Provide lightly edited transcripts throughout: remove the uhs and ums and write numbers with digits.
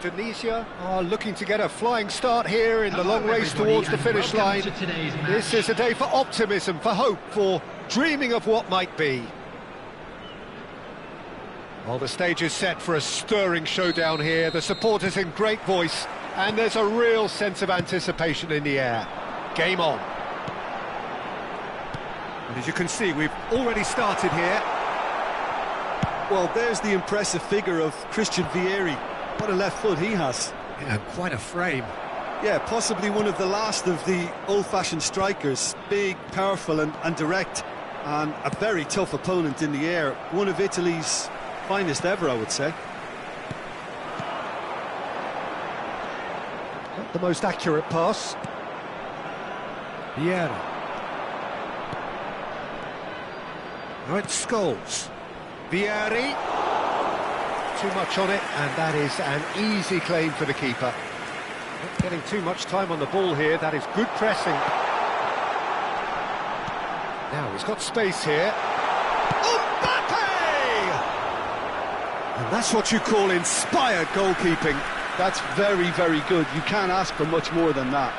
Indonesia are looking to get a flying start here in the long race towards the finish line. This is a day for optimism, for hope, for dreaming of what might be. Well, the stage is set for a stirring showdown here. The supporters in great voice, and there's a real sense of anticipation in the air. Game on. And as you can see, we've already started here. Well, there's the impressive figure of Christian Vieri. What a left foot he has. Yeah, quite a frame. Yeah, possibly one of the last of the old-fashioned strikers. Big, powerful and direct. And a very tough opponent in the air. One of Italy's finest ever, I would say. Not the most accurate pass. Vieira. Now it's Scholes. Vieri. Too much on it, and that is an easy claim for the keeper. Not getting too much time on the ball here. That is good pressing. Now he's got space here. Mbappe! And that's what you call inspired goalkeeping. That's very, very good. You can't ask for much more than that.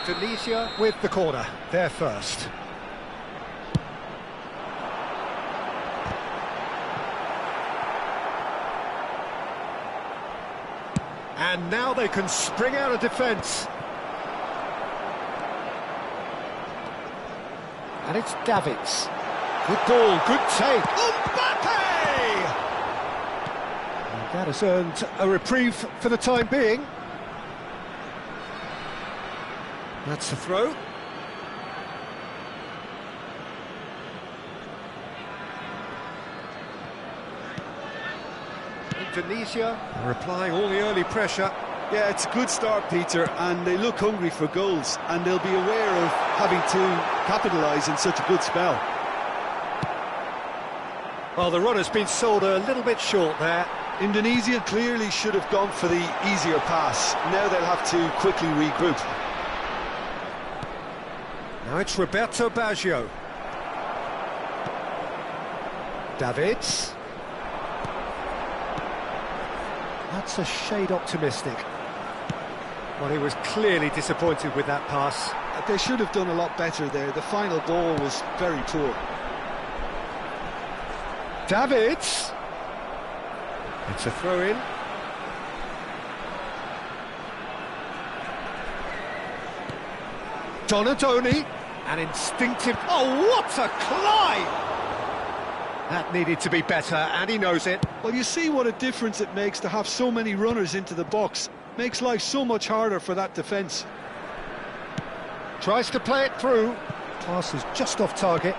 Indonesia with the corner. They're first. And now they can spring out of defence. And it's Davids. Good ball, good take. Mbappe! And that has earned a reprieve for the time being. That's the throw. Indonesia are applying all the early pressure. Yeah, it's a good start, Peter, and they look hungry for goals, and they'll be aware of having to capitalise in such a good spell. Well, the run has been sold a little bit short there. Indonesia clearly should have gone for the easier pass. Now they'll have to quickly regroup. Now it's Roberto Baggio. Davids. That's a shade optimistic. Well, he was clearly disappointed with that pass. They should have done a lot better there. The final ball was very poor. Davids. It's a throw-in. Donadoni. An instinctive... Oh, what a climb! That needed to be better, and he knows it. Well, you see what a difference it makes to have so many runners into the box. Makes life so much harder for that defence. Tries to play it through. Pass is just off target.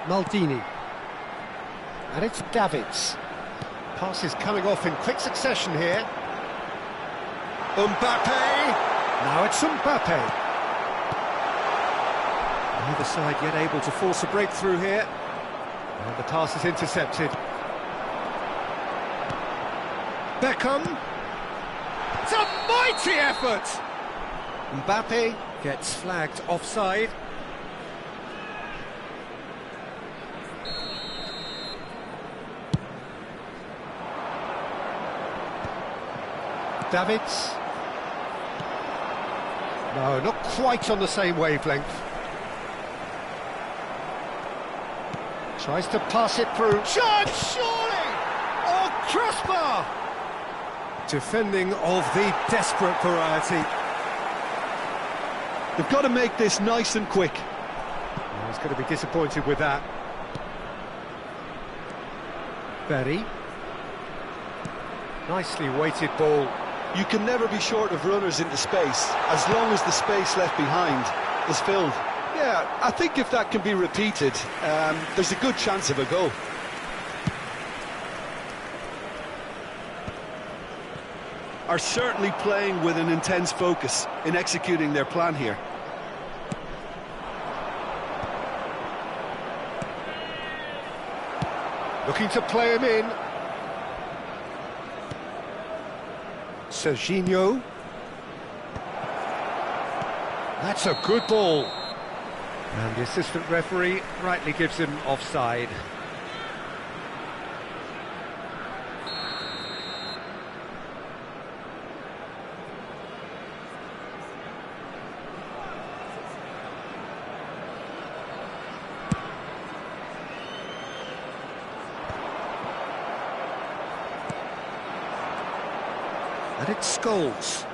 Maldini. And it's Davids. Pass is coming off in quick succession here. Mbappe! Now it's Mbappe. Neither side yet able to force a breakthrough here. And the pass is intercepted. Beckham. It's a mighty effort! Mbappe gets flagged offside. Davids. No, not quite on the same wavelength. Tries to pass it through. Shot, surely! Oh, crossbar! Defending of the desperate variety. They've got to make this nice and quick. Oh, he's going to be disappointed with that. Berry. Nicely weighted ball. You can never be short of runners into space, as long as the space left behind is filled. Yeah, I think if that can be repeated, there's a good chance of a goal. Are certainly playing with an intense focus in executing their plan here. Looking to play him in. Serginho. That's a good ball. And the assistant referee rightly gives him offside. And it's Scholes.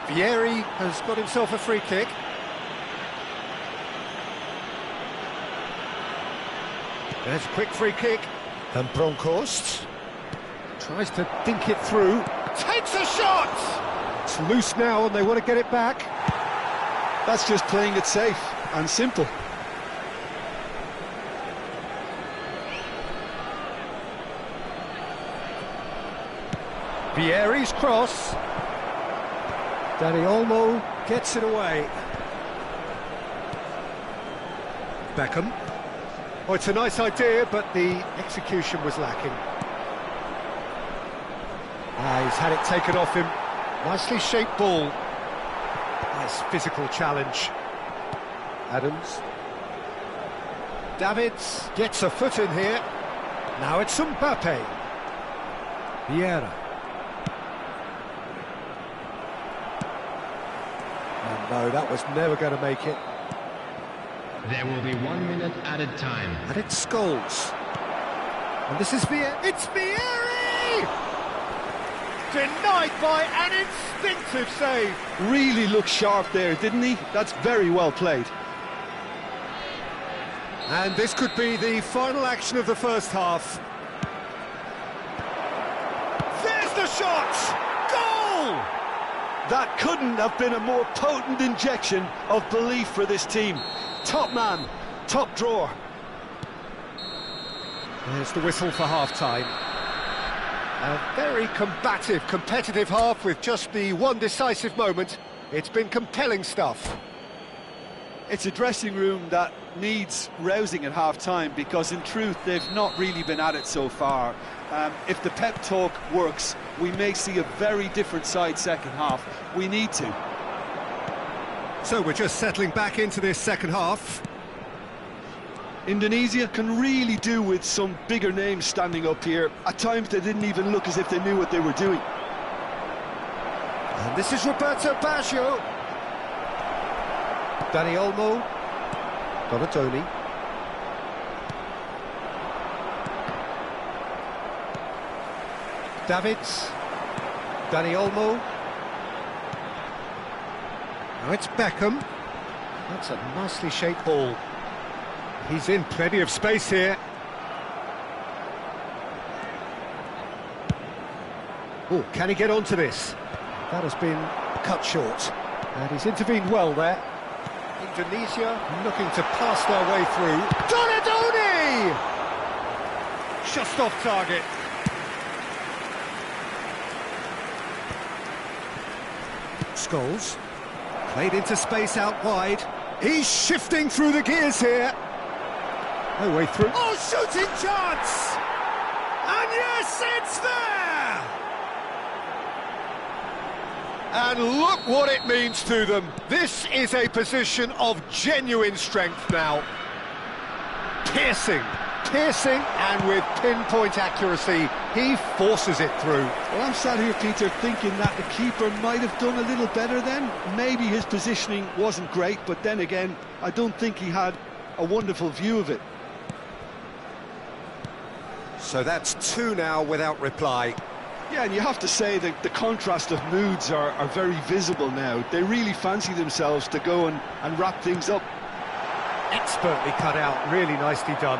Vieri has got himself a free kick. There's a quick free kick. And Bronkhorst tries to dink it through. Takes a shot! It's loose now and they want to get it back. That's just playing it safe and simple. Vieri's cross. Dani Olmo gets it away. Beckham. Oh, it's a nice idea, but the execution was lacking. He's had it taken off him. Nicely shaped ball. Nice physical challenge. Adams. Davids gets a foot in here. Now it's Mbappe. Vieira. And no, that was never going to make it. There will be 1 minute added time. And it's Scholes. And this is Vieri. It's Vieri! Denied by an instinctive save. Really looked sharp there, didn't he? That's very well played. And this could be the final action of the first half. There's the shot! Goal! That couldn't have been a more potent injection of belief for this team. Top man, top drawer. There's the whistle for half-time. A very combative, competitive half with just the one decisive moment. It's been compelling stuff. It's a dressing room that needs rousing at half-time because in truth they've not really been at it so far. If the pep talk works, we may see a very different side second half. We need to. So we're just settling back into this second half. Indonesia can really do with some bigger names standing up here. At times they didn't even look as if they knew what they were doing. And this is Roberto Baggio. Dani Olmo. Donatoni. Davids. Dani Olmo. Now it's Beckham. That's a nicely shaped ball. He's in plenty of space here. Oh, can he get onto this? That has been cut short. And he's intervened well there. Indonesia looking to pass their way through. Donatoni! Just off target. Scholes. Played into space out wide. He's shifting through the gears here. No way through. Oh, shooting chance! And yes, it's there! And look what it means to them. This is a position of genuine strength now. Piercing, and with pinpoint accuracy, he forces it through. Well, I'm sat here, Peter, thinking that the keeper might have done a little better then. Maybe his positioning wasn't great, but then again, I don't think he had a wonderful view of it. So that's two now without reply. Yeah, and you have to say that the contrast of moods are very visible now. They really fancy themselves to go and wrap things up. Expertly cut out, really nicely done.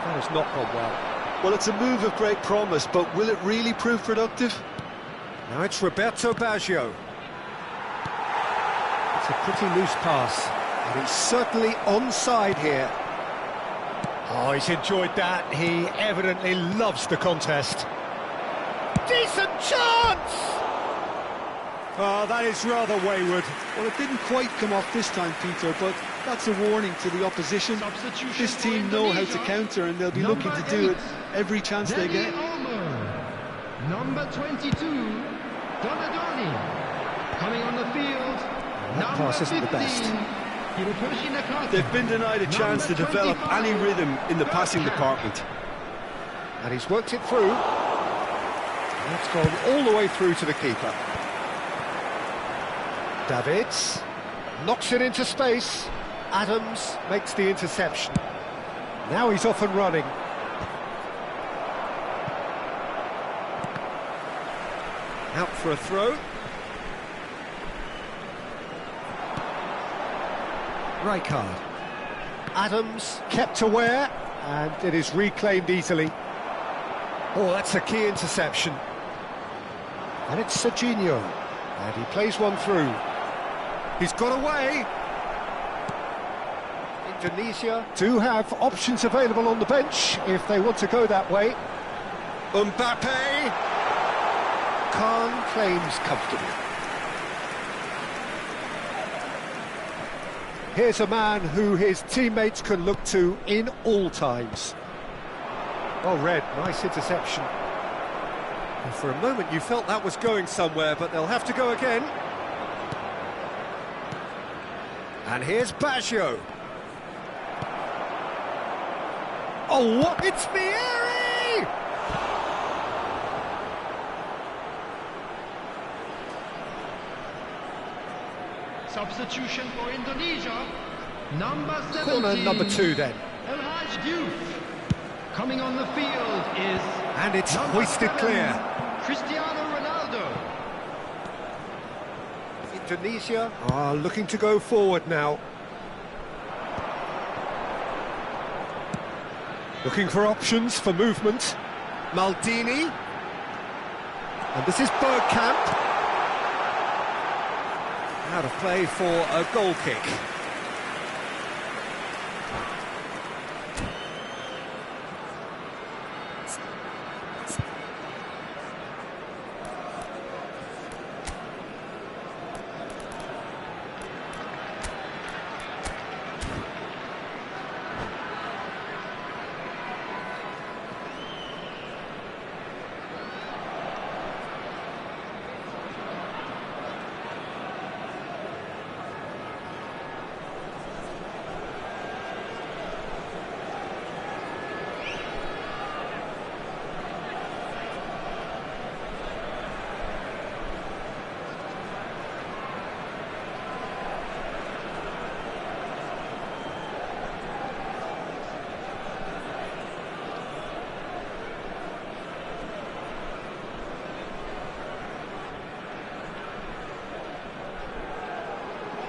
That has not gone well. Well, it's a move of great promise, but will it really prove productive? Now it's Roberto Baggio. It's a pretty loose pass, and he's certainly onside here. Oh, he's enjoyed that. He evidently loves the contest. Decent chance! Oh, that is rather wayward. Well, it didn't quite come off this time, Peter, but that's a warning to the opposition. This team know how to counter, and they'll be looking to do it every chance they get. Number 22, Donadoni, coming on the field. That pass isn't the best. They've been denied a chance to develop any rhythm in the passing department. And he's worked it through. That's gone all the way through to the keeper. Davids knocks it into space. Adams makes the interception. Now he's off and running. Out for a throw. Rijkaard. Adams kept aware, and it is reclaimed easily. Oh, that's a key interception. And it's Serginho, and he plays one through. He's got away. Indonesia do have options available on the bench if they want to go that way. Mbappe. Khan claims comfortably. Here's a man who his teammates can look to in all times. Well read, nice interception. And for a moment you felt that was going somewhere, but they'll have to go again. And here's Baggio. Oh, what? It's Vieri! Substitution for Indonesia, number 17. Corner number 2 then. Coming on the field is... And it's hoisted clear. Cristiano Ronaldo. Indonesia are looking to go forward now. Looking for options for movement. Maldini. And this is Bergkamp. Out of play for a goal kick.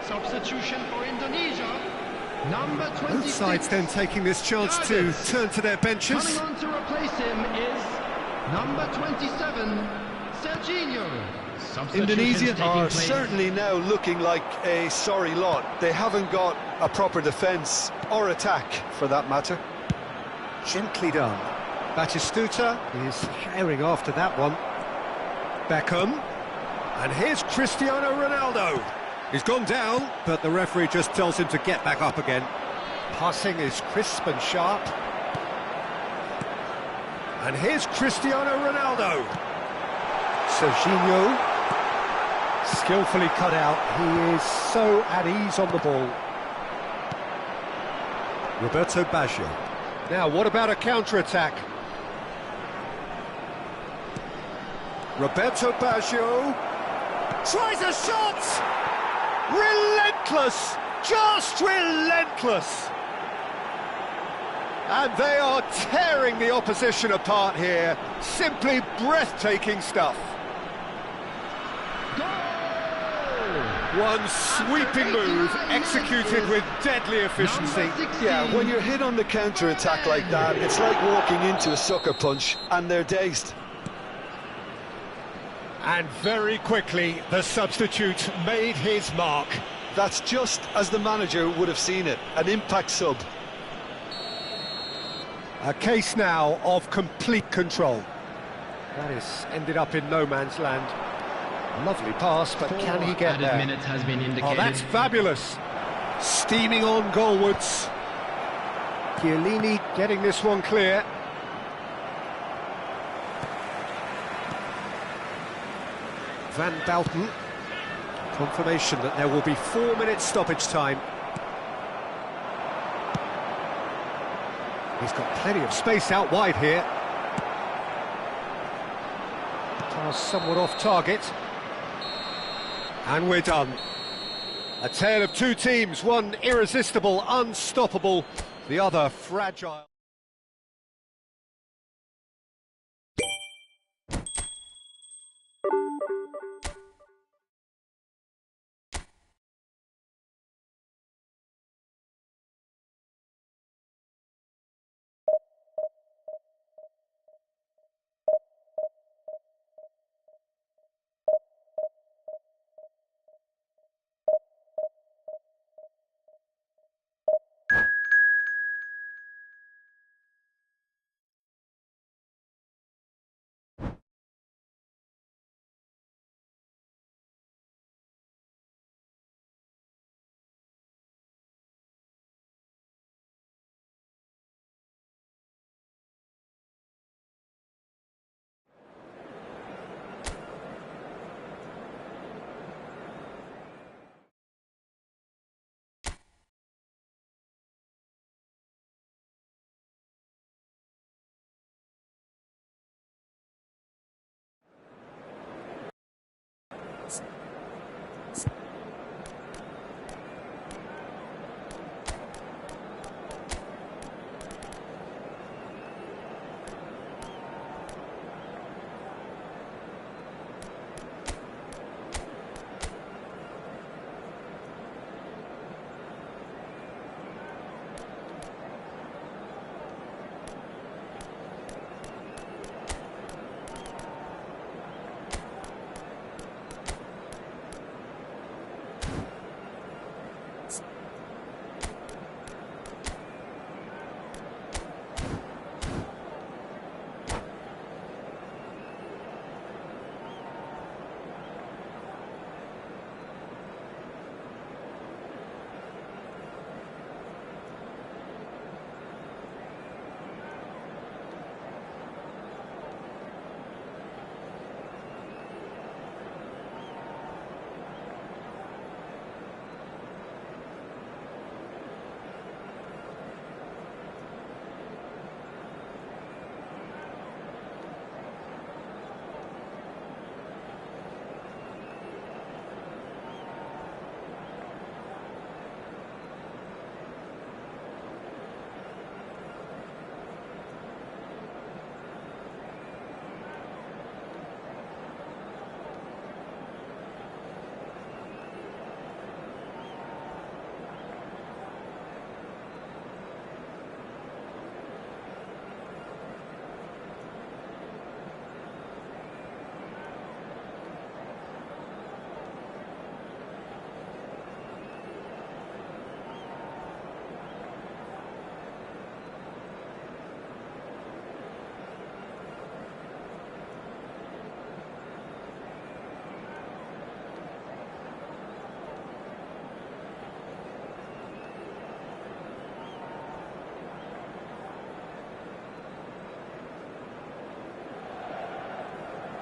Substitution for Indonesia, number 26. Both sides then taking this chance to turn to their benches. Coming on to replace him is number 27, Serginho. Indonesia are certainly now looking like a sorry lot. They haven't got a proper defence or attack, for that matter. Gently done. Batistuta is herring after that one. Beckham. And here's Cristiano Ronaldo. He's gone down, but the referee just tells him to get back up again. Passing is crisp and sharp. And here's Cristiano Ronaldo. Serginho, skillfully cut out. He is so at ease on the ball. Roberto Baggio. Now, what about a counter-attack? Roberto Baggio tries a shot! Relentless! Just relentless! And they are tearing the opposition apart here. Simply breathtaking stuff. One sweeping move, executed with deadly efficiency. Yeah, when you're hit on the counter-attack like that, it's like walking into a sucker punch, and they're dazed. And very quickly, the substitute made his mark. That's just as the manager would have seen it, an impact sub. A case now of complete control. That is ended up in no man's land. Lovely pass, but can he get there? Minutes has been indicated. Oh, that's fabulous. Steaming on goalwards. Chiellini getting this one clear. Van Belten Confirmation that there will be 4 minutes stoppage time. He's got plenty of space out wide here. Pass somewhat off target. And we're done. A tale of two teams, one irresistible, unstoppable, the other fragile.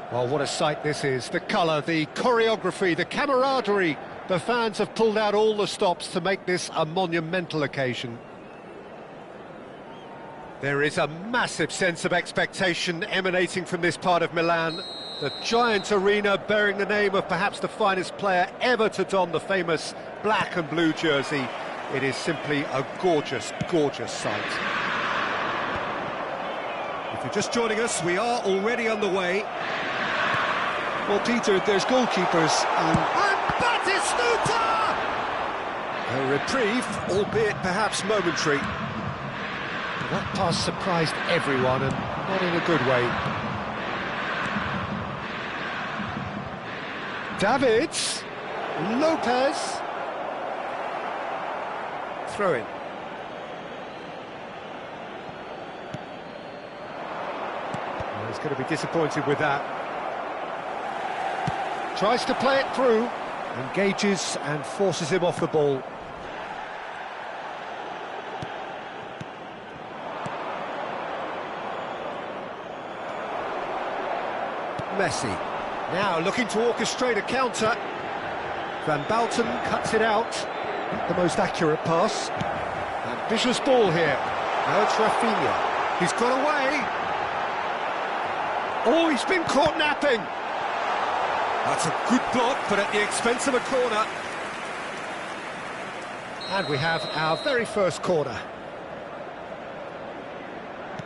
Well, what a sight this is. The colour, the choreography, the camaraderie. The fans have pulled out all the stops to make this a monumental occasion. There is a massive sense of expectation emanating from this part of Milan. The giant arena bearing the name of perhaps the finest player ever to don the famous black and blue jersey. It is simply a gorgeous, gorgeous sight. If you're just joining us, we are already underway. Well, Peter, there's goalkeepers and Batistuta! A reprieve, albeit perhaps momentary. That pass surprised everyone, and not in a good way. Davids, Lopez, throw in. Well, he's going to be disappointed with that. Tries to play it through, engages and forces him off the ball. Messi, now looking to orchestrate a counter. Van Balten cuts it out. Not the most accurate pass. Ambitious ball here. Now it's Rafinha. He's got away. Oh, he's been caught napping. That's a good block, but at the expense of a corner. And we have our very first corner.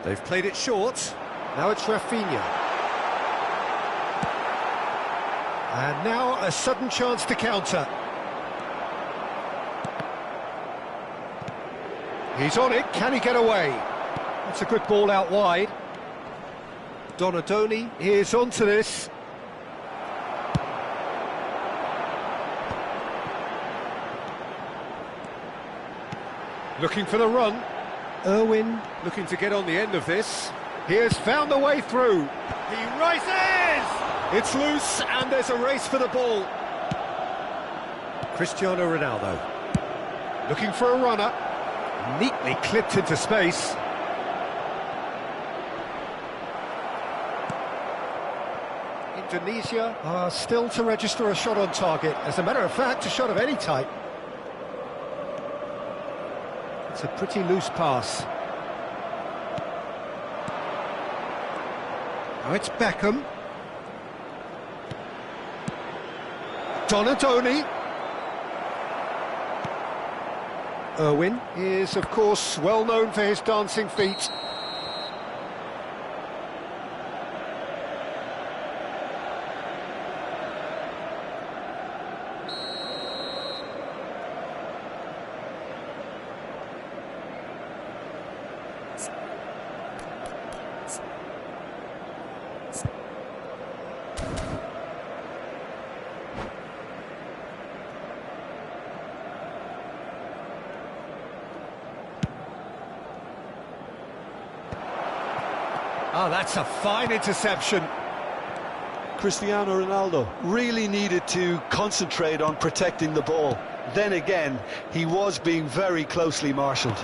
They've played it short. Now it's Rafinha. And now a sudden chance to counter. He's on it, can he get away? That's a good ball out wide. Donadoni is onto this. Looking for the run. Irwin looking to get on the end of this. He has found the way through. He rises! It's loose and there's a race for the ball. Cristiano Ronaldo. Looking for a runner. Neatly clipped into space. Indonesia are still to register a shot on target. As a matter of fact, a shot of any type. It's a pretty loose pass. Now it's Beckham. Donadoni. Irwin is, of course, well known for his dancing feet. Oh, that's a fine interception. Cristiano Ronaldo really needed to concentrate on protecting the ball. Then again, he was being very closely marshalled.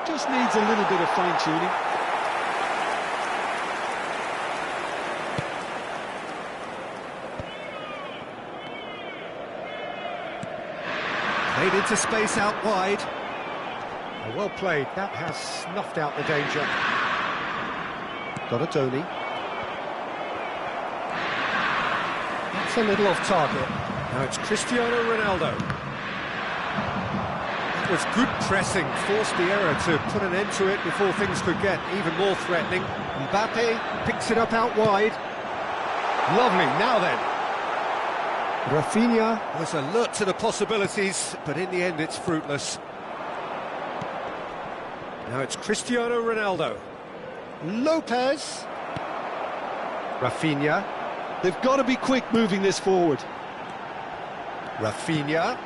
Just needs a little bit of fine-tuning. Played into space out wide. Well played, that has snuffed out the danger. Donadoni. That's a little off target. Now it's Cristiano Ronaldo. That was good pressing, forced the error to put an end to it before things could get even more threatening. Mbappe picks it up out wide. Lovely, now then. Rafinha was alert to the possibilities, but in the end it's fruitless. Now it's Cristiano Ronaldo. Lopez. Rafinha. They've got to be quick moving this forward. Rafinha.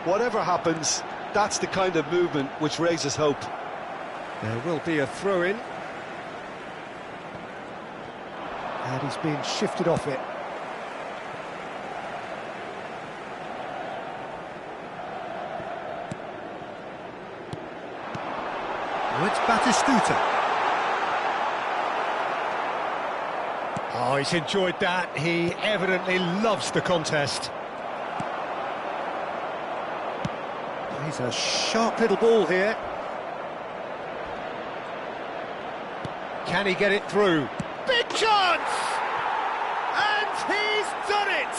Whatever happens, that's the kind of movement which raises hope. There will be a throw-in. And he's being shifted off it. Now it's Batistuta. Oh, he's enjoyed that. He evidently loves the contest. He's a sharp little ball here. Can he get it through? Big chance! And he's done it!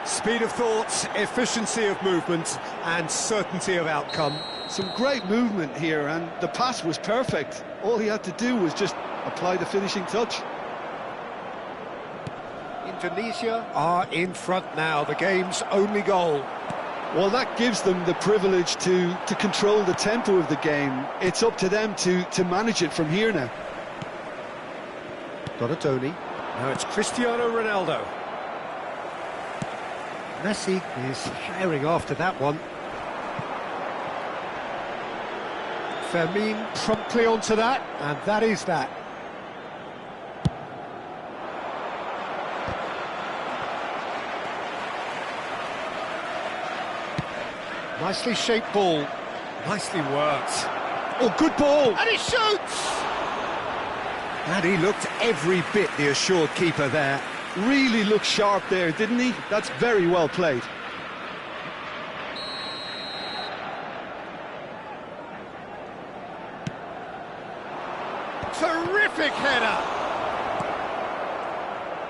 Speed of thought, efficiency of movement, and certainty of outcome. Some great movement here, and the pass was perfect. All he had to do was just apply the finishing touch. Indonesia are in front now, the game's only goal. Well, that gives them the privilege to control the tempo of the game. It's up to them to manage it from here now. Donadoni. Now it's Cristiano Ronaldo. Messi is herring after that one. Fermin promptly onto that, and that is that. Nicely shaped ball. Nicely worked. Oh, good ball! And he shoots! And he looked every bit the assured keeper there. Really looked sharp there, didn't he? That's very well played. Terrific header!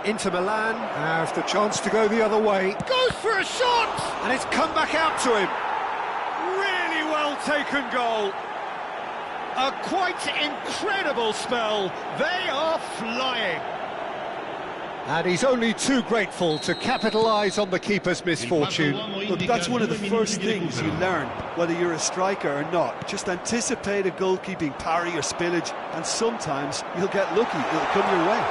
Inter Milan have the chance to go the other way. Goes for a shot! And it's come back out to him. Really well taken goal. A quite incredible spell. They are flying. And he's only too grateful to capitalise on the keeper's misfortune. Look, that's one of the first things you learn, whether you're a striker or not. Just anticipate a goalkeeping parry or spillage, and sometimes you'll get lucky. It'll come your way.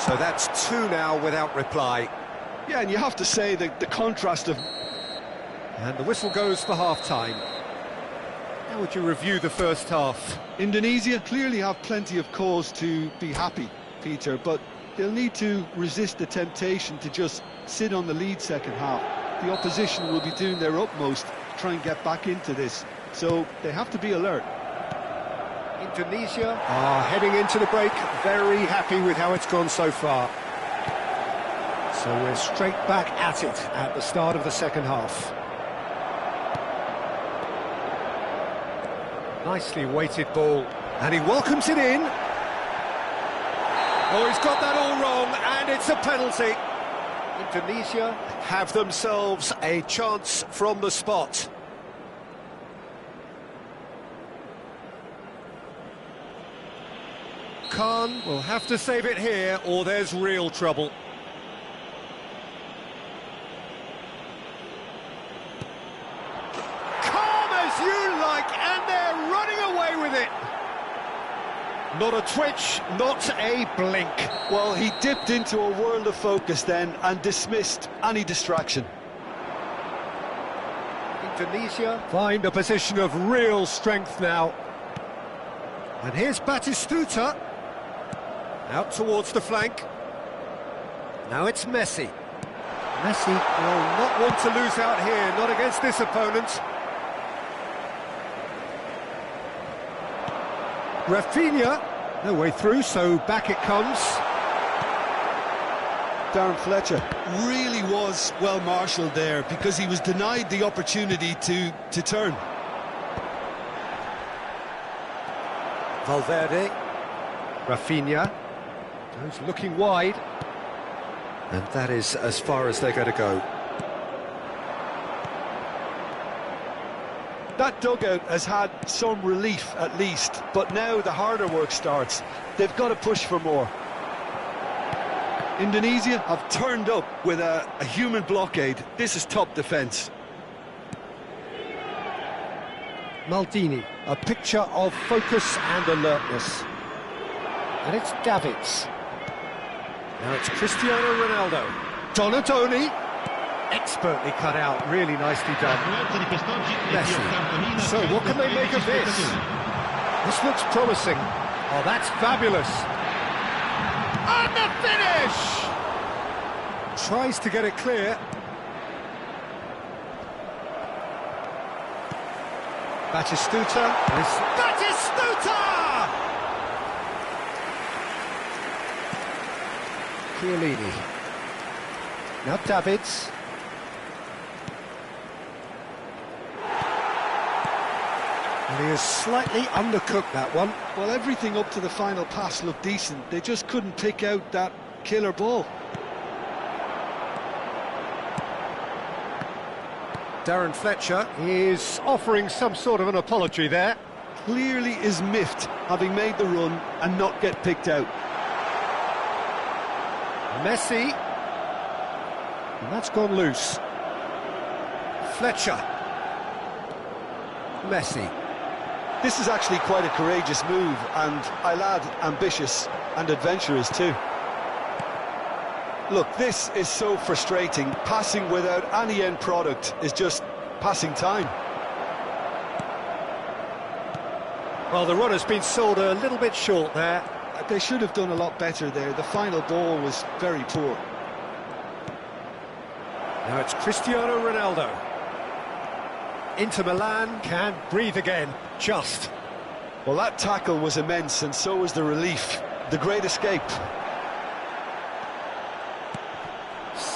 So that's 2 now without reply. Yeah, and you have to say that the contrast of... And the whistle goes for half-time. How would you review the first half? Indonesia clearly have plenty of cause to be happy, Peter, but they'll need to resist the temptation to just sit on the lead second half. The opposition will be doing their utmost to try and get back into this, so they have to be alert. Indonesia are heading into the break, very happy with how it's gone so far. So we're straight back at it at the start of the second half. Nicely weighted ball, and he welcomes it in. Oh, he's got that all wrong, and it's a penalty. Indonesia have themselves a chance from the spot. Khan will have to save it here, or there's real trouble. Calm as you like, and they're running away with it. Not a twitch, not a blink. Well, he dipped into a world of focus then and dismissed any distraction. Indonesia find a position of real strength now. And here's Batistuta. Out towards the flank. Now it's Messi. Messi will not want to lose out here, not against this opponent. Rafinha, no way through, so back it comes. Darren Fletcher really was well marshalled there because he was denied the opportunity to turn. Valverde. Rafinha. Goes looking wide. And that is as far as they're going to go. That dugout has had some relief at least, but now the harder work starts. They've got to push for more. Indonesia have turned up with a human blockade. This is top defence. Maldini, a picture of focus and alertness. And it's Davids. Now it's Cristiano Ronaldo. Donatoni. Expertly cut out, really nicely done. Messi. So what can they make of this? This looks promising. Oh, that's fabulous. And the finish! Tries to get it clear. Batistuta. Batistuta! Chiellini. Now Davids. And he has slightly undercooked that one. Well, everything up to the final pass looked decent. They just couldn't pick out that killer ball. Darren Fletcher is offering some sort of an apology there. Clearly is miffed, having made the run and not get picked out. Messi. And that's gone loose. Fletcher. Messi. This is actually quite a courageous move, and I'll add ambitious and adventurous too. Look, this is so frustrating. Passing without any end product is just passing time. Well, the run has been sold a little bit short there. They should have done a lot better there. The final ball was very poor. Now it's Cristiano Ronaldo. Inter Milan can breathe again, just. Well, that tackle was immense, and so was the relief. The great escape.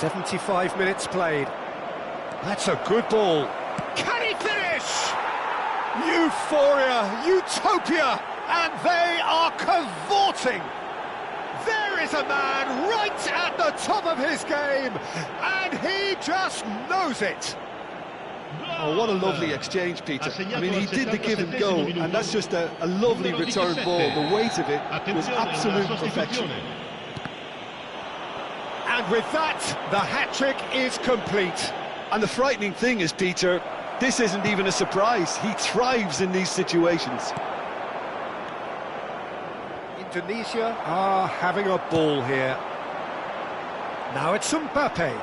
75 minutes played. That's a good ball. Can he finish? Euphoria, utopia, and they are cavorting. There is a man right at the top of his game, and he just knows it. Oh, what a lovely exchange, Peter. I mean, he did the give and go, and that's just a lovely return ball. The weight of it was absolute perfection. And with that, the hat-trick is complete. And the frightening thing is, Peter, this isn't even a surprise. He thrives in these situations. Indonesia are having a ball here. Now it's Mbappe.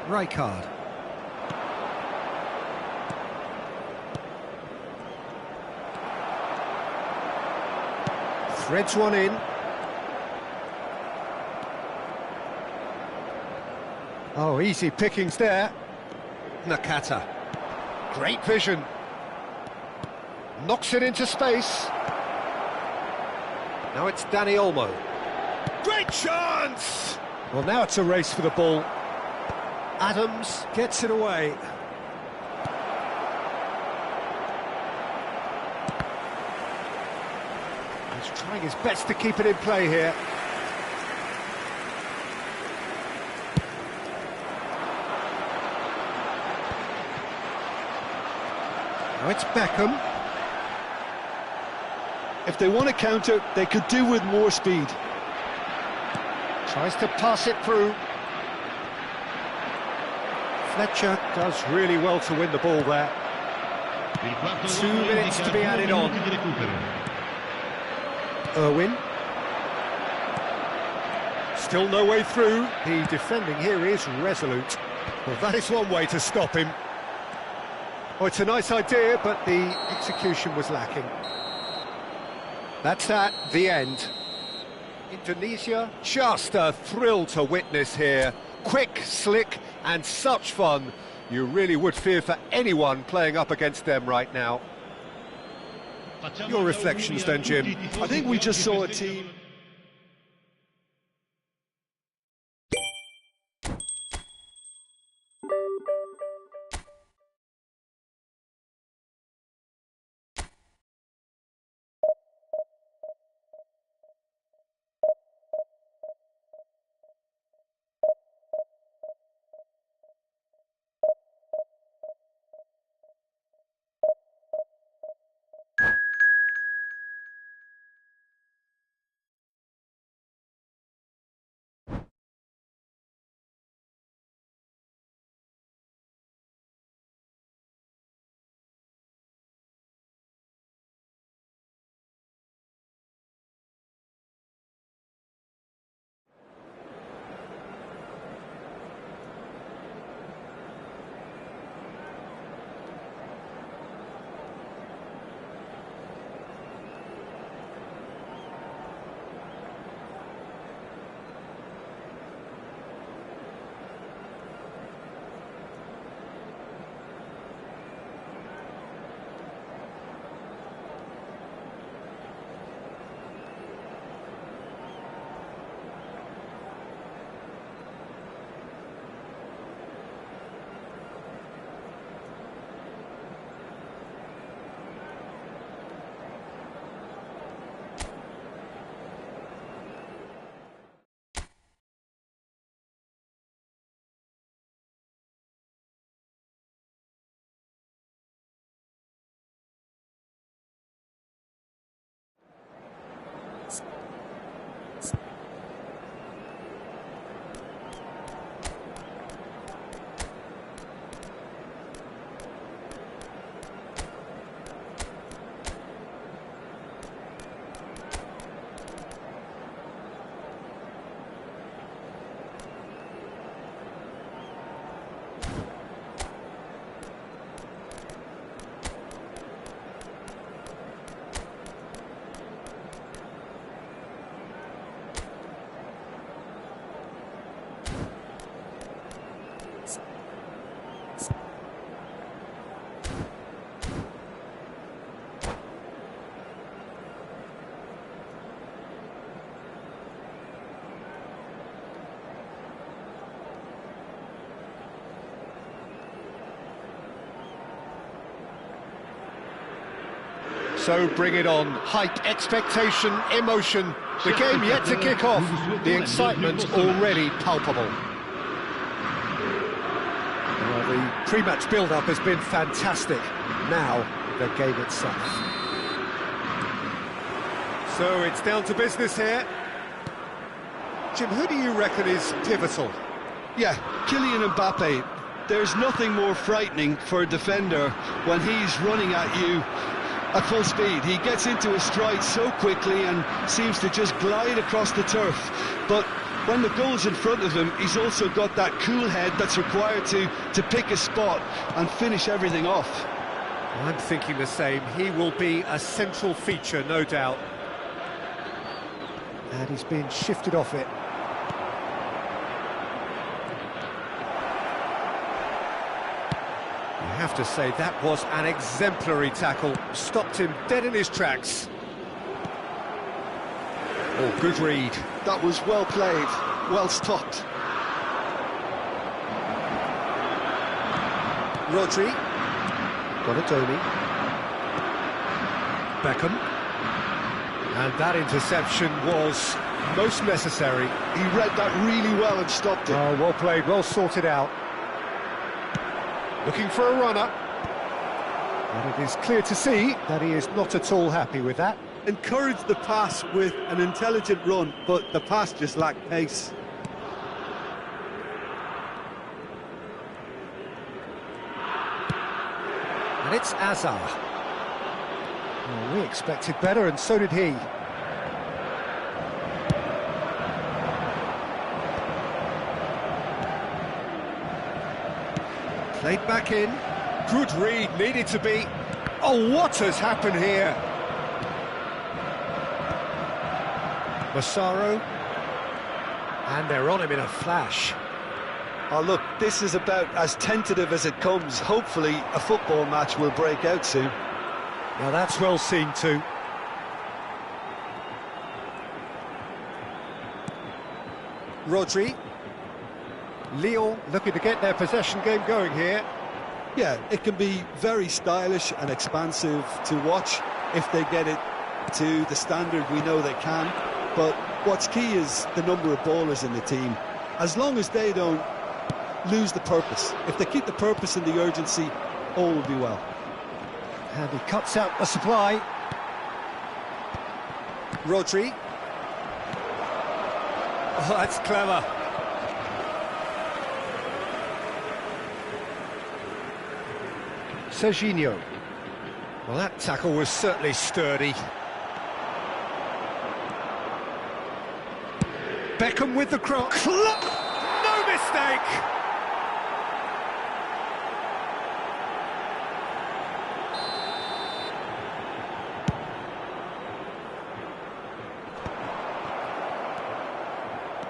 Rijkaard. Threads one in. Oh, easy pickings there. Nakata. Great vision. Knocks it into space. Now it's Dani Olmo. Great chance! Well, now it's a race for the ball. Adams gets it away. He's trying his best to keep it in play here. Now it's Beckham. If they want to counter, they could do with more speed. Tries to pass it through. Fletcher does really well to win the ball there. 2 minutes to be added on. Irwin. Still no way through. The defending here is resolute. Well, that is one way to stop him. Oh, it's a nice idea, but the execution was lacking. That's that, the end. Indonesia, just a thrill to witness here. Quick, slick, and such fun. You really would fear for anyone playing up against them right now. Your reflections then, Jim? I think we just saw a team... So bring it on. Hype, expectation, emotion. The game yet to kick off. The excitement already palpable. Well, the pre-match build-up has been fantastic. Now, the game itself. So it's down to business here. Jim, who do you reckon is pivotal? Yeah, Kylian Mbappe. There's nothing more frightening for a defender when he's running at you at full speed. He gets into a stride so quickly and seems to just glide across the turf. But when the goal's in front of him, he's also got that cool head that's required to pick a spot and finish everything off. I'm thinking the same. He will be a central feature, no doubt. And he's being shifted off it. You have to say that was an exemplary tackle. Stopped him dead in his tracks. Oh, good read. That was well played, well stopped. Rodri. Donatoni. Beckham. And that interception was most necessary. He read that really well and stopped it. Oh, well played, well sorted out. Looking for a runner. And it is clear to see that he is not at all happy with that. Encouraged the pass with an intelligent run, but the pass just lacked pace. And it's Azar. Well, we expected better, and so did he. Played back in. Good read, needed to be. Oh, what has happened here? Massaro. And they're on him in a flash. Oh, look, this is about as tentative as it comes. Hopefully, a football match will break out soon. Now, that's well seen too. Rodri. Lyon looking to get their possession game going here. Yeah, it can be very stylish and expansive to watch if they get it to the standard we know they can. But what's key is the number of ballers in the team. As long as they don't lose the purpose, if they keep the purpose and the urgency, all will be well. And he cuts out the supply. Rodri. Oh, that's clever. Serginho. Well, that tackle was certainly sturdy. Beckham with the cross. No mistake!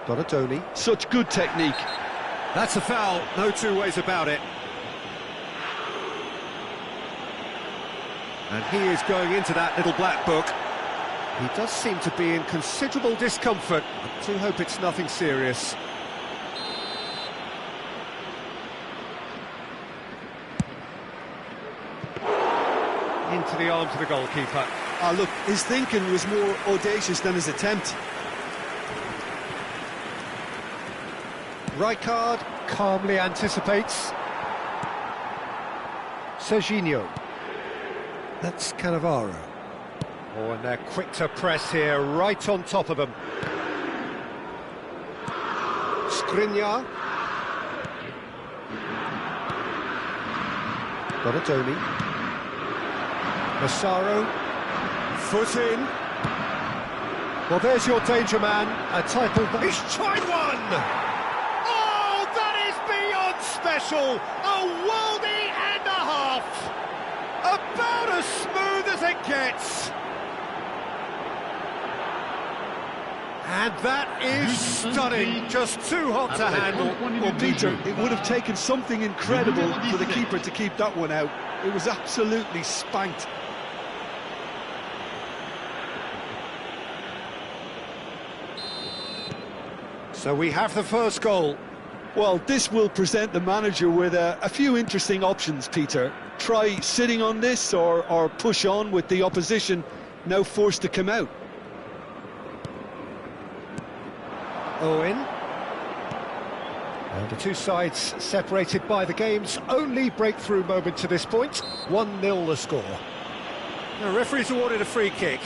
Donatoni. Such good technique. That's a foul, no two ways about it. And he is going into that little black book. He does seem to be in considerable discomfort. I do hope it's nothing serious. Into the arms of the goalkeeper. Ah, look, his thinking was more audacious than his attempt. Rijkaard calmly anticipates. Serginho. That's Cannavaro. Oh, and they're quick to press here, right on top of them. Skriniar. Donatoni. Massaro. Foot in. Well, there's your danger man. A title. He's tried one! Oh, that is beyond special! A worldie and a half! About as smooth as it gets. And that is stunning, just too hot to handle. Well, Peter, it would have taken something incredible for the keeper to keep that one out. It was absolutely spanked. So we have the first goal. Well, this will present the manager with a few interesting options, Peter. try sitting on this or push on with the opposition now forced to come out. Owen. And the two sides separated by the game's only breakthrough moment to this point. 1-0 the score. The referee's awarded a free kick.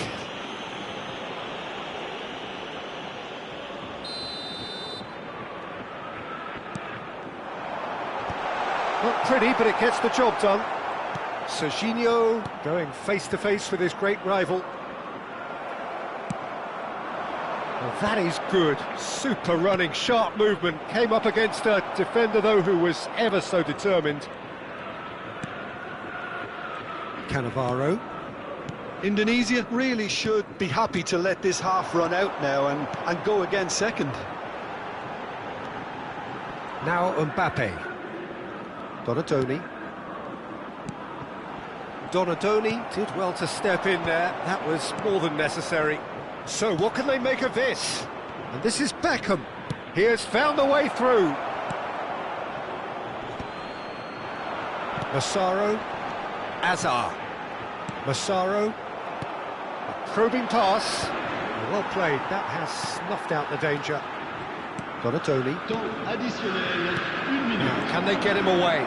Not pretty, but it gets the job done. Serginho going face-to-face with his great rival. Well, that is good. Super running, sharp movement. Came up against a defender, though, who was ever so determined. Cannavaro. Indonesia really should be happy to let this half run out now and go again second. Now Mbappe. Donadoni. Donadoni did well to step in there. That was more than necessary. So what can they make of this? And this is Beckham. He has found a way through. Massaro. Azar. Massaro. A probing pass. Well played. That has snuffed out the danger. Donatoni. Now, can they get him away?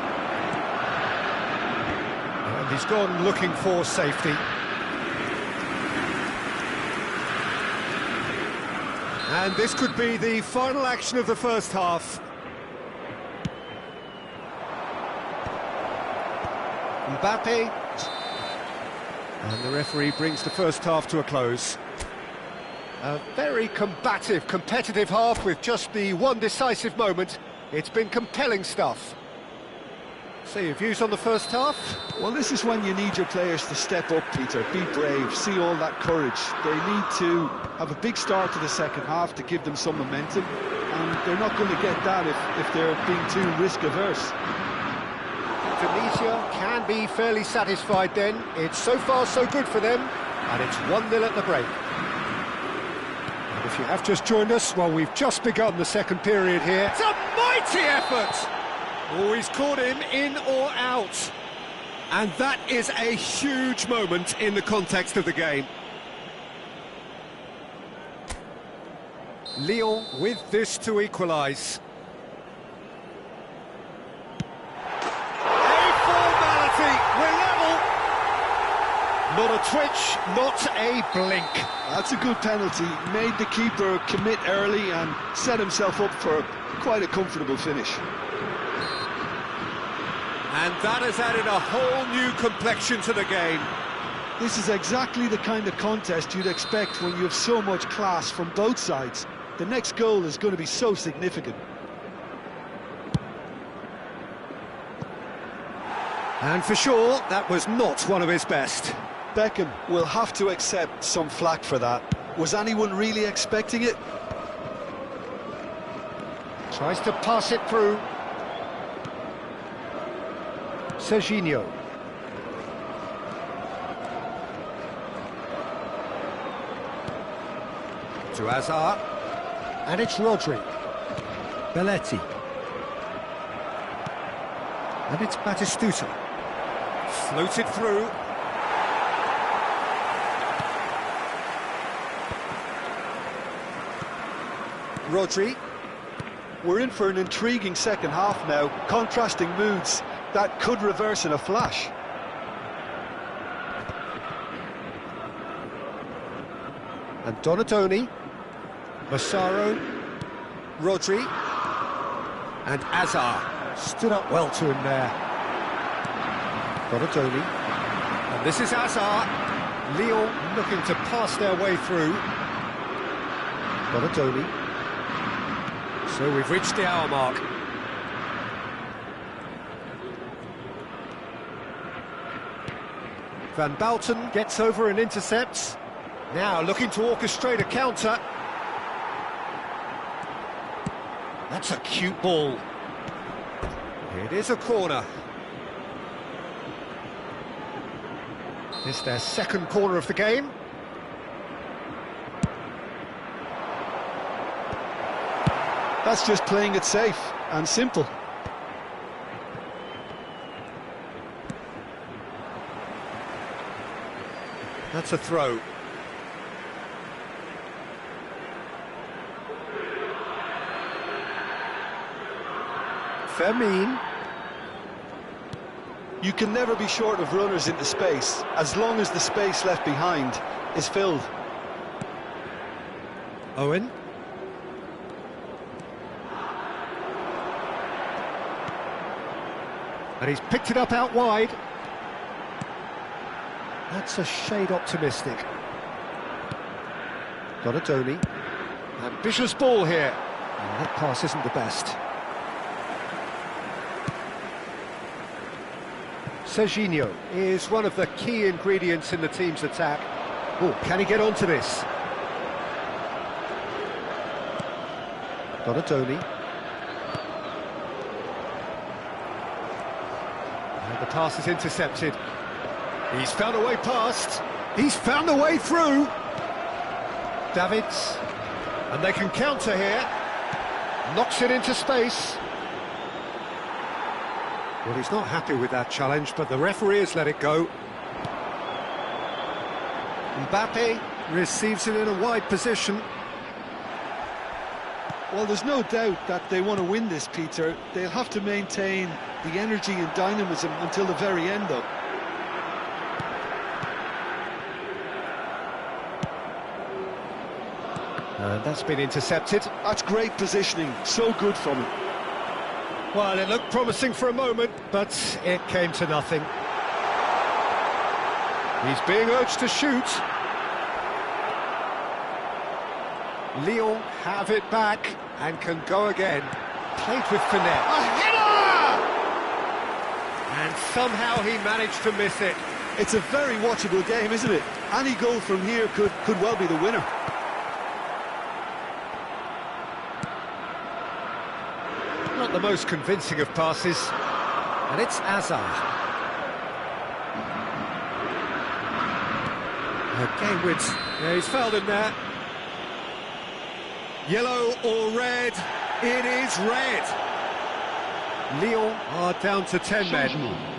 And he's gone looking for safety. And this could be the final action of the first half. Mbappe. And the referee brings the first half to a close. A very combative, competitive half with just the one decisive moment. It's been compelling stuff. So your views on the first half? Well, this is when you need your players to step up, Peter. Be brave, see all that courage. They need to have a big start to the second half to give them some momentum. And they're not going to get that if they're being too risk-averse. Indonesia can be fairly satisfied then. It's so far so good for them. And it's 1-0 at the break. And if you have just joined us, well, we've just begun the second period here. It's a mighty effort! Oh, he's caught him in or out. And that is a huge moment in the context of the game. Lyon with this to equalise. A formality, we're level. Not a twitch, not a blink. That's a good penalty. Made the keeper commit early and set himself up for quite a comfortable finish. And that has added a whole new complexion to the game. This is exactly the kind of contest you'd expect when you have so much class from both sides. The next goal is going to be so significant. And for sure, that was not one of his best. Beckham will have to accept some flack for that. Was anyone really expecting it? Tries to pass it through. Serginho. To Azar. And it's Rodri. Belletti. And it's Batistuta. Floated through. Rodri. We're in for an intriguing second half now, contrasting moods that could reverse in a flash. And Donatoni, Massaro, Rodri, and Azar stood up well to him there. Donatoni, and this is Azar. Lyon looking to pass their way through. Donatoni. So we've reached the hour mark. Van Bouten gets over and intercepts. Now looking to orchestrate a counter. That's a cute ball. It is a corner. It's their second corner of the game. That's just playing it safe and simple. That's a throw. Fermin. You can never be short of runners into space, as long as the space left behind is filled. Owen. And he's picked it up out wide. That's a shade optimistic. Donadoni. Ambitious ball here. And that pass isn't the best. Serginho is one of the key ingredients in the team's attack. Oh, can he get onto this? Donadoni. And the pass is intercepted. He's found a way past. He's found a way through. Davids. And they can counter here. Knocks it into space. Well, he's not happy with that challenge, but the referee has let it go. Mbappe receives it in a wide position. Well, there's no doubt that they want to win this, Peter. They'll have to maintain the energy and dynamism until the very end, though. And that's been intercepted. That's great positioning, so good from him. Well, it looked promising for a moment, but it came to nothing. He's being urged to shoot. Lyon have it back and can go again. Played with finesse. A header! And somehow he managed to miss it. It's a very watchable game, isn't it? Any goal from here could well be the winner. Not the most convincing of passes. And it's Hazard. Gainwoods. Yeah, he's fouled him there. Yellow or red? It is red. Lyon are down to 10 men.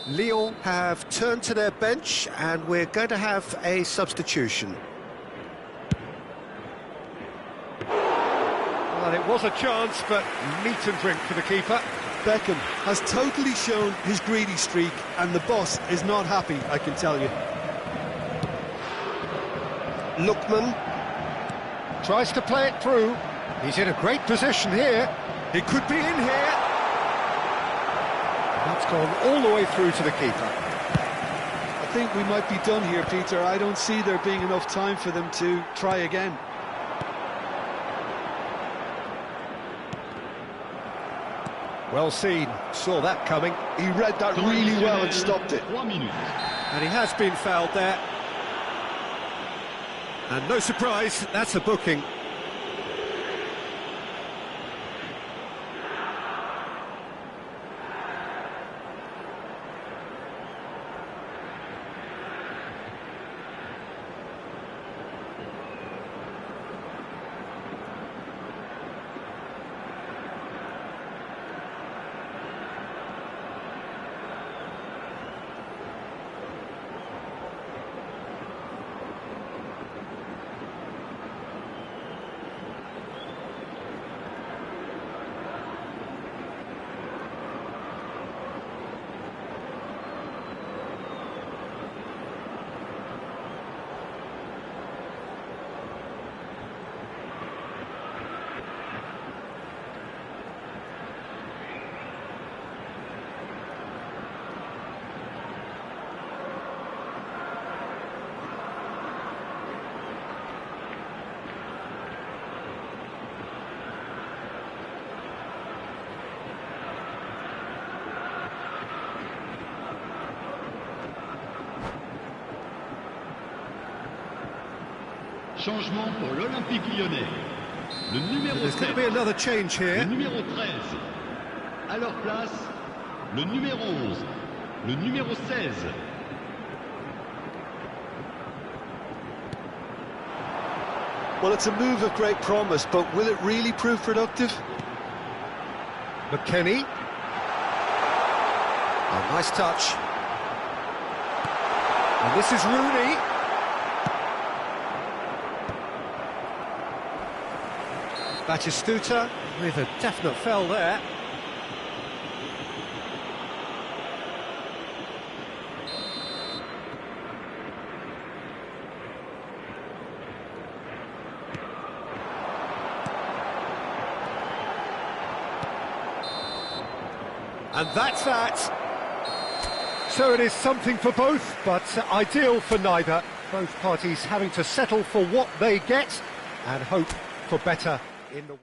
Lyon have turned to their bench and we're going to have a substitution. Well, it was a chance, but meat and drink for the keeper. Beckham has totally shown his greedy streak, and the boss is not happy, I can tell you. Lookman tries to play it through. He's in a great position here. He could be in here. That's gone all the way through to the keeper. I think we might be done here, Peter. I don't see there being enough time for them to try again. Well seen, saw that coming. He read that really well and stopped it. And he has been fouled there. And no surprise, that's a booking. Changement pour l'Olympique Lyonnais. Le numéro There's going to be 7, another change here. le numéro 13. À leur place, le numéro 11, le numéro 16. Well, it's a move of great promise, but will it really prove productive? McKennie. Oh, nice touch. And this is Rooney. Batistuta with a definite foul there. And that's that. So it is something for both, but ideal for neither. Both parties having to settle for what they get and hope for better in the...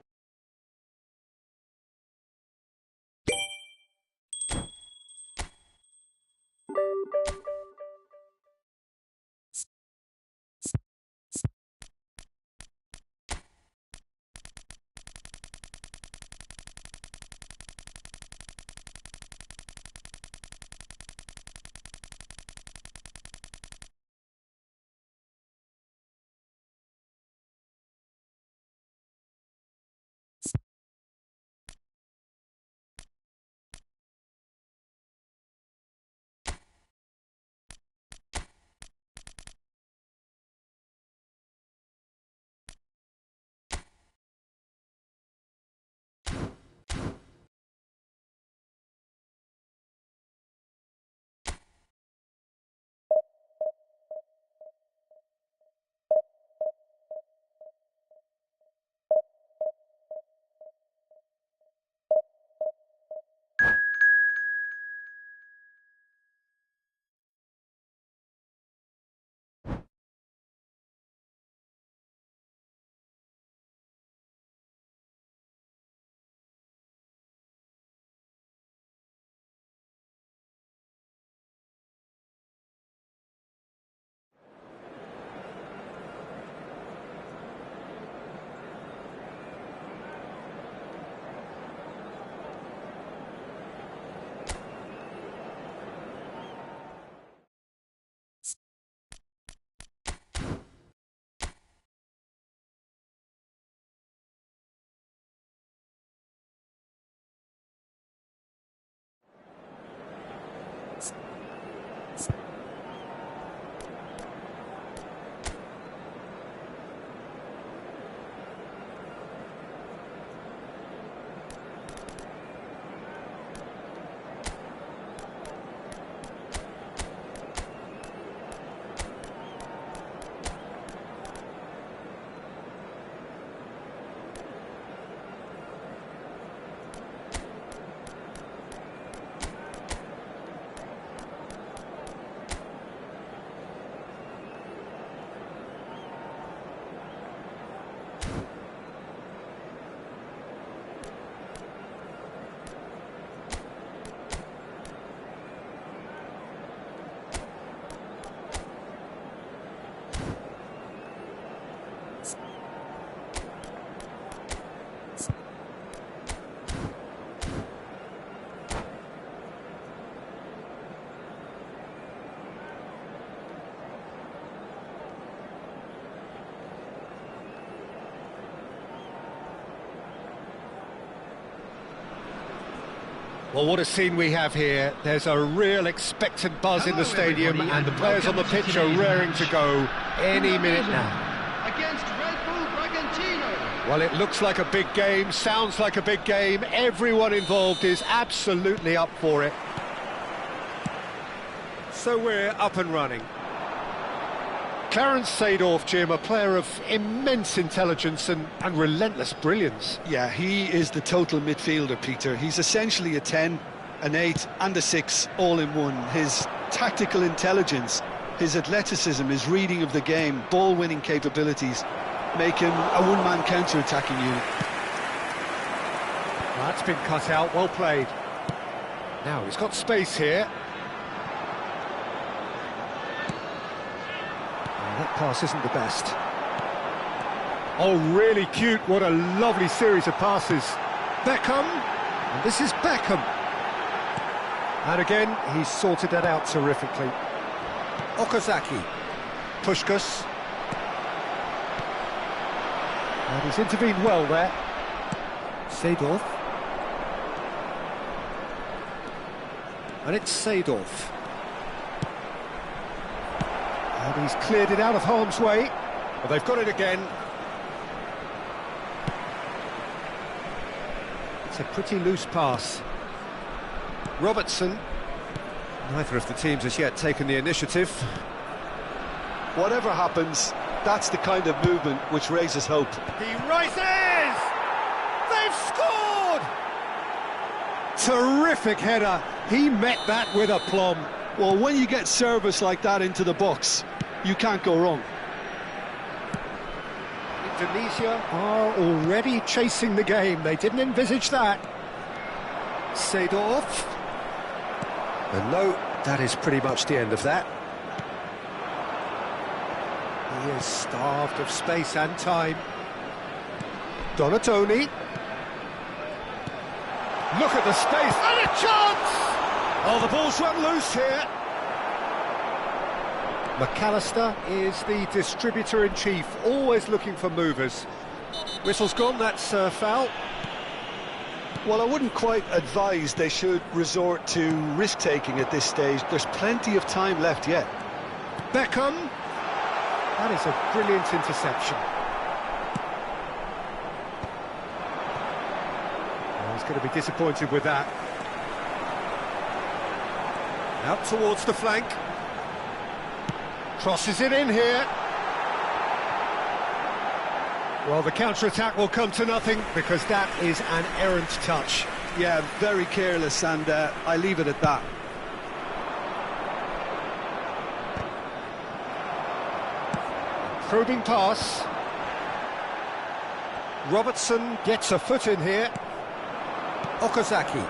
Well, what a scene we have here. There's a real expectant buzz in the stadium, and the players on the pitch are raring to go any minute now. Against Red Bull Bragantino. Well, it looks like a big game, sounds like a big game. Everyone involved is absolutely up for it. So we're up and running. Clarence Seedorf, Jim, a player of immense intelligence and relentless brilliance. Yeah, he is the total midfielder, Peter. He's essentially a 10, an 8 and a 6 all in one. His tactical intelligence, his athleticism, his reading of the game, ball-winning capabilities make him a one-man counter-attacking unit. That's been cut out, well played. Now, he's got space here. That pass isn't the best. Oh, really cute. What a lovely series of passes. Beckham. And this is Beckham. And again, he's sorted that out terrifically. Okazaki. Puskás. And he's intervened well there. Seedorf. And it's Seedorf. And he's cleared it out of harm's way. Well, they've got it again. It's a pretty loose pass. Robertson. Neither of the teams has yet taken the initiative. Whatever happens, that's the kind of movement which raises hope. He rises! They've scored! Terrific header. He met that with aplomb. Well, when you get service like that into the box, you can't go wrong. Indonesia are already chasing the game. They didn't envisage that. Seedorf. And no, that is pretty much the end of that. He is starved of space and time. Donatoni. Look at the space, and a chance! Oh, the ball's run loose here. McAllister is the distributor-in-chief, always looking for movers. Whistle's gone, that's foul. Well, I wouldn't quite advise they should resort to risk-taking at this stage. There's plenty of time left yet. Beckham. That is a brilliant interception. Oh, he's going to be disappointed with that. Out towards the flank. Crosses it in here. Well, the counter-attack will come to nothing because that is an errant touch. Yeah, very careless, and I leave it at that. Probing pass. Robertson gets a foot in here. Okazaki.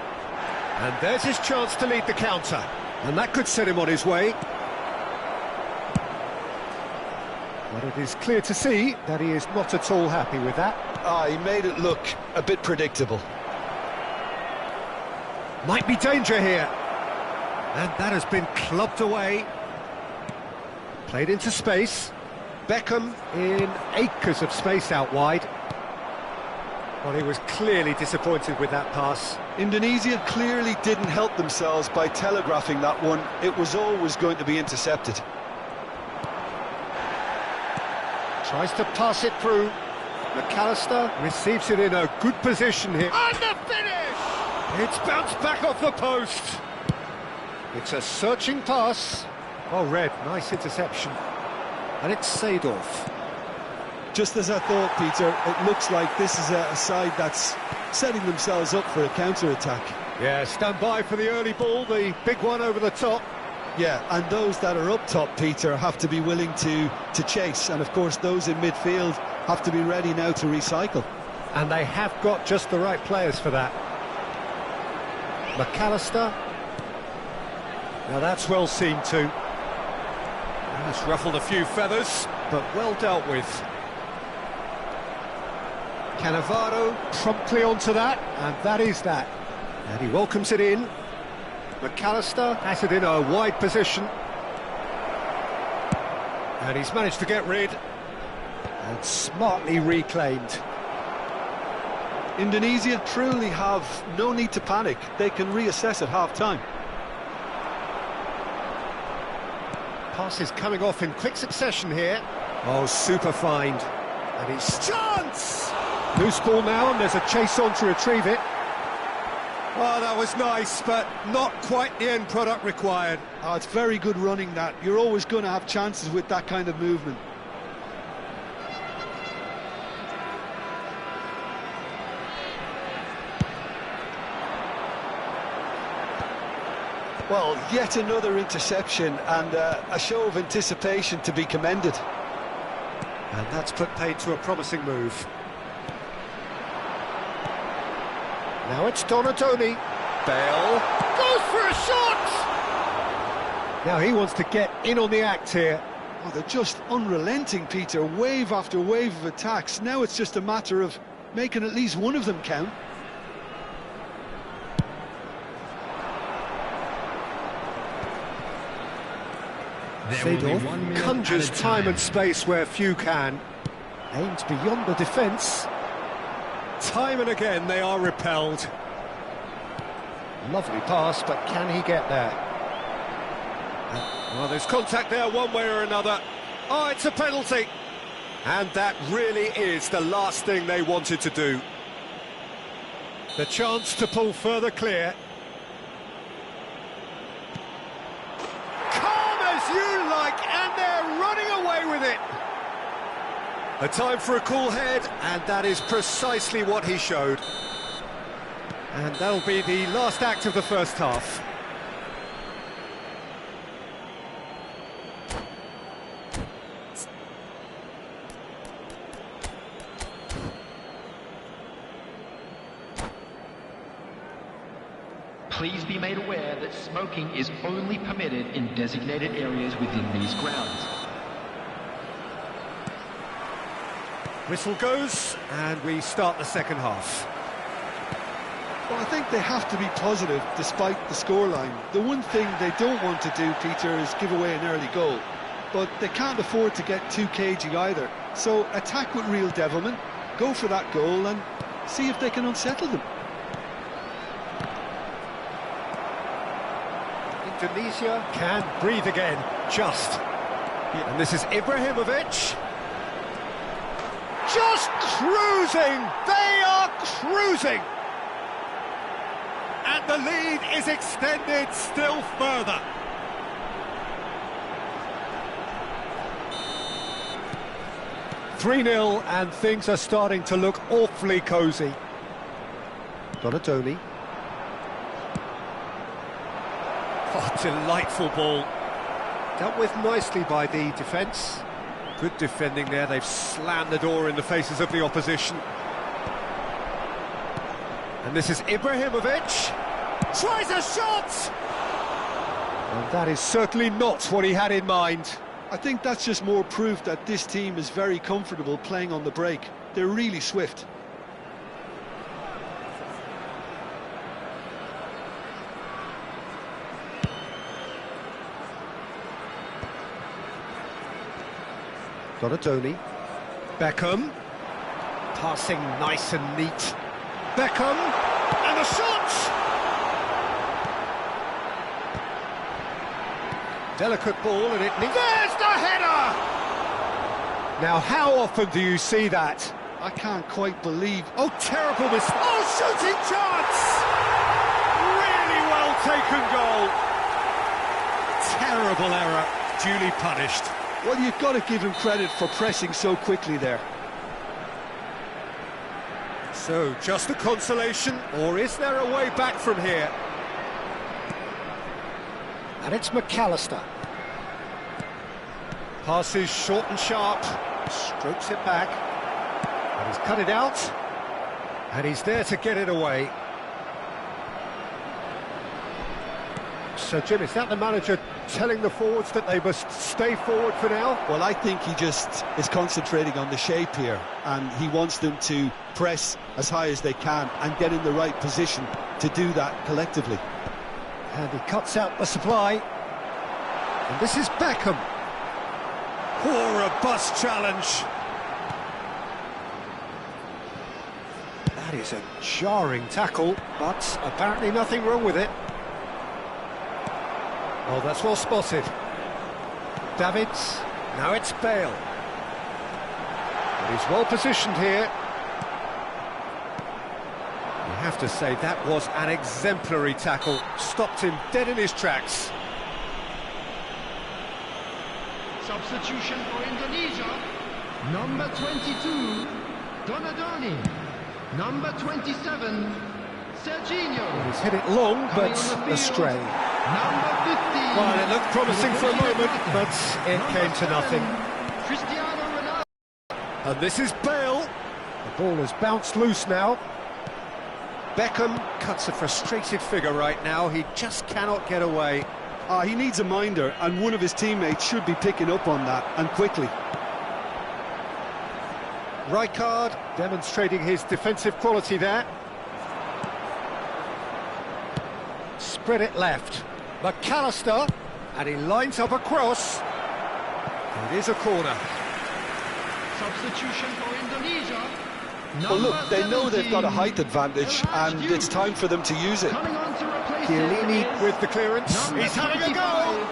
And there's his chance to lead the counter. And that could set him on his way. But it is clear to see that he is not at all happy with that. He made it look a bit predictable. Might be danger here. And that has been clubbed away. Played into space. Beckham in acres of space out wide. Well, he was clearly disappointed with that pass. Indonesia clearly didn't help themselves by telegraphing that one. It was always going to be intercepted. Tries to pass it through. McAllister receives it in a good position here. And the finish! It's bounced back off the post. It's a searching pass. Well read, nice interception. And it's Seedorf. Just as I thought, Peter, it looks like this is a side that's setting themselves up for a counter-attack. Yeah, stand by for the early ball, the big one over the top. Yeah, and those that are up top, Peter, have to be willing to chase. And, of course, those in midfield have to be ready now to recycle. And they have got just the right players for that. McAllister. Now that's well seen too. That's ruffled a few feathers, but well dealt with. Cannavaro promptly onto that, and that is that. And he welcomes it in. McAllister has it in a wide position. And he's managed to get rid. And smartly reclaimed. Indonesia truly have no need to panic. They can reassess at half-time. Pass is coming off in quick succession here. Oh, super find. And it's chance! Loose ball now, and there's a chase on to retrieve it. Oh, that was nice, but not quite the end product required. Oh, it's very good running, that. You're always going to have chances with that kind of movement. Well, yet another interception, and a show of anticipation to be commended. And that's put paid to a promising move. Now it's Donatoni. Bale goes for a shot! Now he wants to get in on the act here. Oh, they're just unrelenting, Peter. Wave after wave of attacks. Now it's just a matter of making at least one of them count. Seedorf conjures time and space where few can. Aimed beyond the defence. Time and again they are repelled. Lovely pass, but can he get there? Well, there's contact there one way or another. Oh, it's a penalty. And that really is the last thing they wanted to do. The chance to pull further clear. Calm as you like, and they're running away with it. A time for a cool head, and that is precisely what he showed. And that'll be the last act of the first half. Please be made aware that smoking is only permitted in designated areas within these grounds. Whistle goes, and we start the second half. Well, I think they have to be positive despite the scoreline. The one thing they don't want to do, Peter, is give away an early goal. But they can't afford to get too cagey either. So attack with real devilment, go for that goal and see if they can unsettle them. Indonesia can breathe again, just. Yeah. And this is Ibrahimovic. Just cruising! They are cruising! And the lead is extended still further. (3-0) and things are starting to look awfully cosy. Donadoni. Oh, delightful ball. Dealt with nicely by the defence. Good defending there, they've slammed the door in the faces of the opposition. And this is Ibrahimovic. Tries a shot! And that is certainly not what he had in mind. I think that's just more proof that this team is very comfortable playing on the break. They're really swift. Donadoni. Beckham. Passing nice and neat. Beckham. And the shot! Delicate ball and it needs... There's the header! Now, how often do you see that? I can't quite believe... Oh, terrible mistake! Oh, shooting chance! Really well taken goal. Terrible error, duly punished. Well, you've got to give him credit for pressing so quickly there. So, just a consolation, or is there a way back from here? And it's McAllister. Passes short and sharp, strokes it back, and he's cut it out, and he's there to get it away. So, Jim, is that the manager telling the forwards that they must stay forward for now? Well, I think he just is concentrating on the shape here, and he wants them to press as high as they can and get in the right position to do that collectively. And he cuts out the supply. And this is Beckham. Oh, a bust challenge. That is a jarring tackle, but apparently nothing wrong with it. Oh, that's well spotted. Davids, now it's Bale. And he's well positioned here. You have to say that was an exemplary tackle. Stopped him dead in his tracks. Substitution for Indonesia. Number 22, Donadoni. Number 27, Serginho. He's hit it long, but astray. Number 15. Well, it looked promising for a moment, but it came to nothing. Cristiano Ronaldo. And this is Bale. The ball has bounced loose now. Beckham cuts a frustrated figure right now. He just cannot get away. He needs a minder, and one of his teammates should be picking up on that, and quickly. Rijkaard demonstrating his defensive quality there. Spread it left. McAllister, and he lines up a cross. It is a corner. Substitution for Indonesia. Well, look, they know they've got a height advantage, and it's time for them to use it. Coming on to replace Chiellini it is with the clearance. number He's having a 25, go!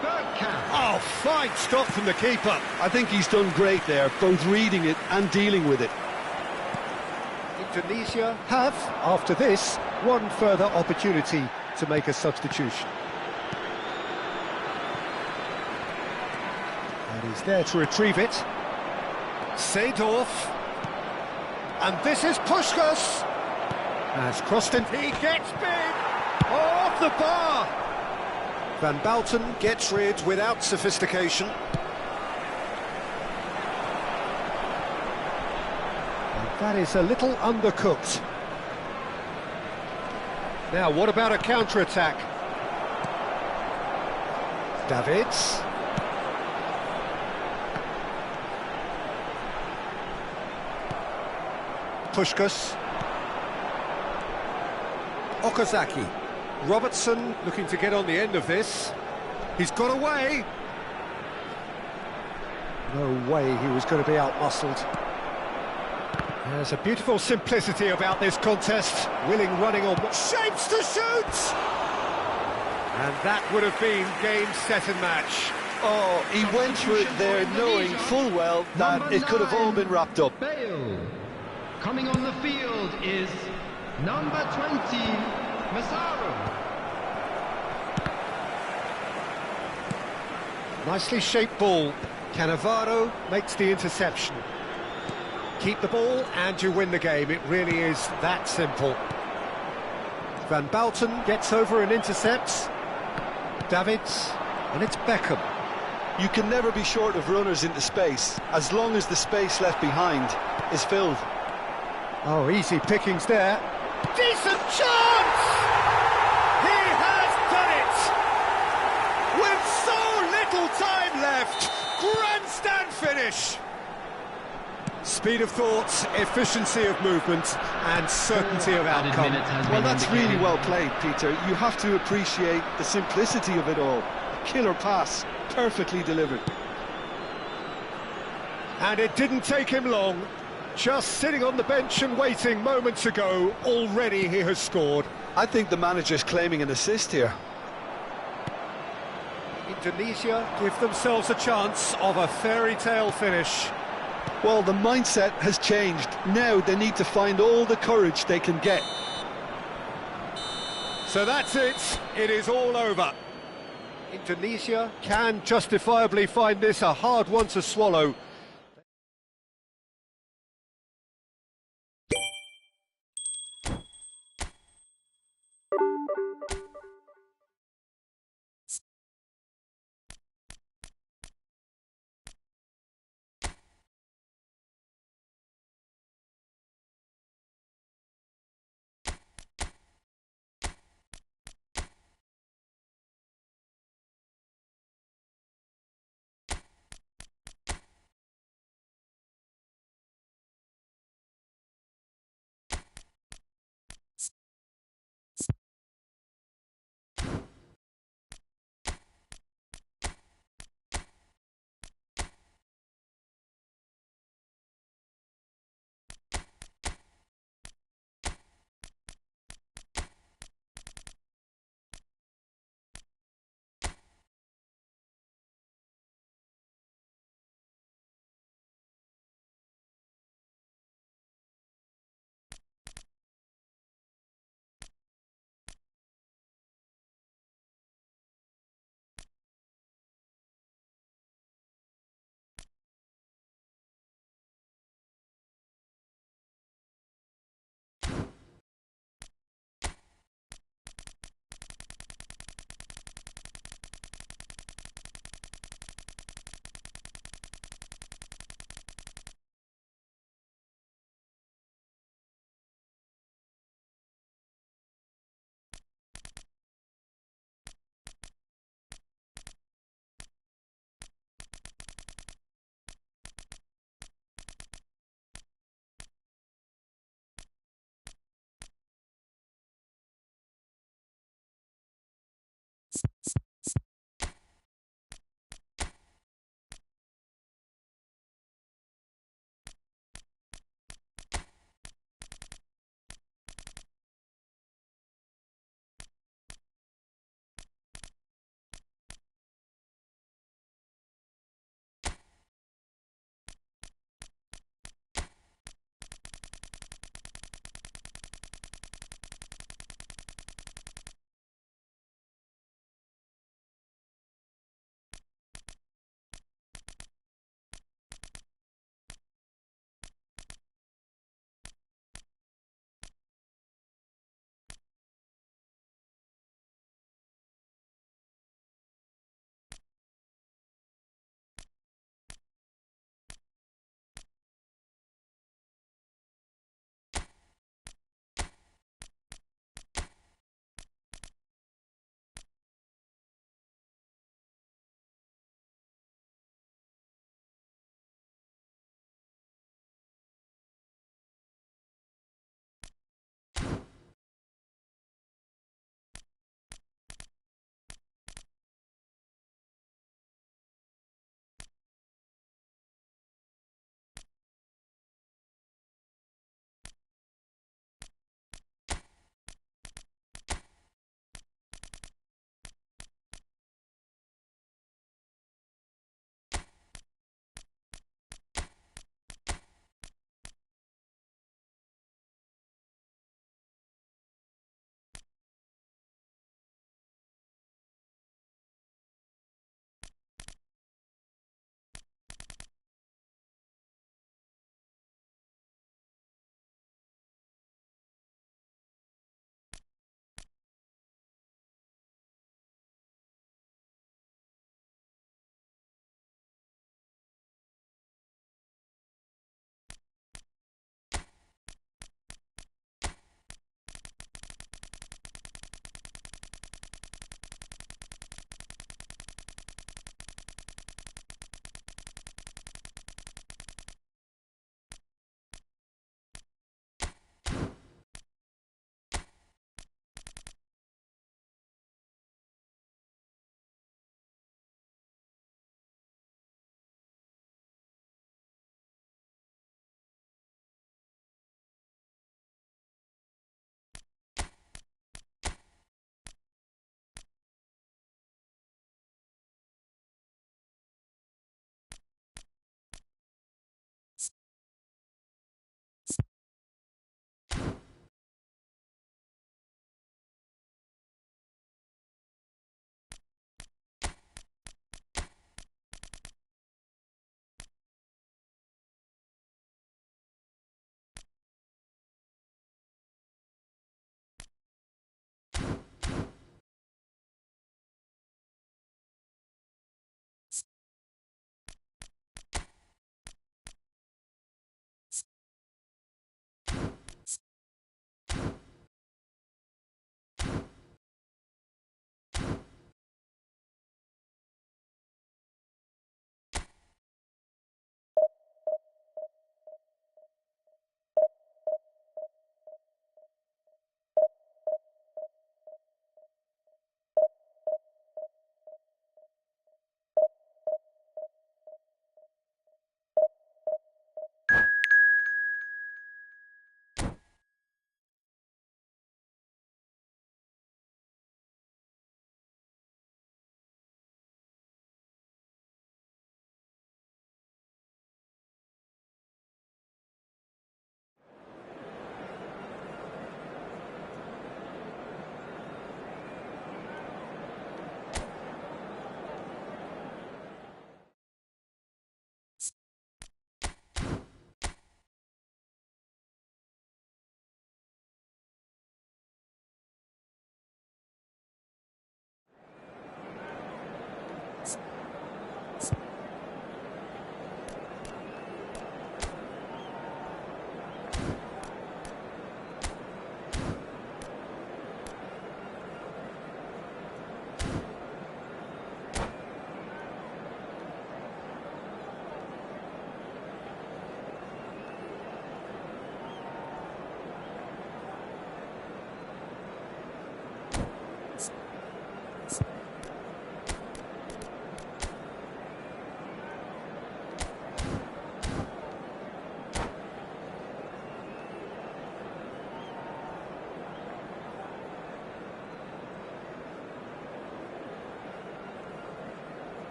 Bergkamp. Oh, fine stop from the keeper. I think he's done great there, both reading it and dealing with it. Indonesia have, after this, one further opportunity to make a substitution. And he's there to retrieve it. Seedorf. And this is Puskas. Has crossed in. He gets big. Off the bar. Van Bouten gets rid without sophistication. And that is a little undercooked. Now, what about a counter-attack? Davids. Puskas. Okazaki. Robertson looking to get on the end of this. He's got away. No way he was going to be out-muscled. There's a beautiful simplicity about this contest. Willing running on shapes to shoot! And that would have been game, set and match. Oh, he went for it there knowing full well that it could have all been wrapped up. Bale. Coming on the field is number 20, Massaro. Nicely shaped ball. Cannavaro makes the interception. Keep the ball and you win the game. It really is that simple. Van Bouten gets over and intercepts. Davids, and it's Beckham. You can never be short of runners into space, as long as the space left behind is filled. Oh, easy pickings there. Decent chance! He has done it! With so little time left, grandstand finish! Speed of thought, efficiency of movement, and certainty of outcome. Well, that's really well played, Peter. You have to appreciate the simplicity of it all. A killer pass, perfectly delivered. And it didn't take him long. Just sitting on the bench and waiting moments ago, already he has scored. I think the manager's claiming an assist here. Indonesia give themselves a chance of a fairy tale finish. Well, the mindset has changed. Now they need to find all the courage they can get. So that's it. It is all over. Indonesia can justifiably find this a hard one to swallow.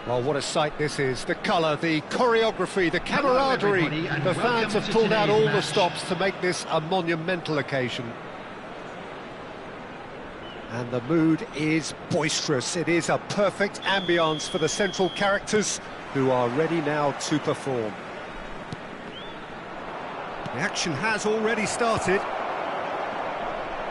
Well, what a sight this is. The colour, the choreography, the camaraderie. The fans have pulled out all the stops to make this a monumental occasion. And the mood is boisterous. It is a perfect ambience for the central characters who are ready now to perform. The action has already started.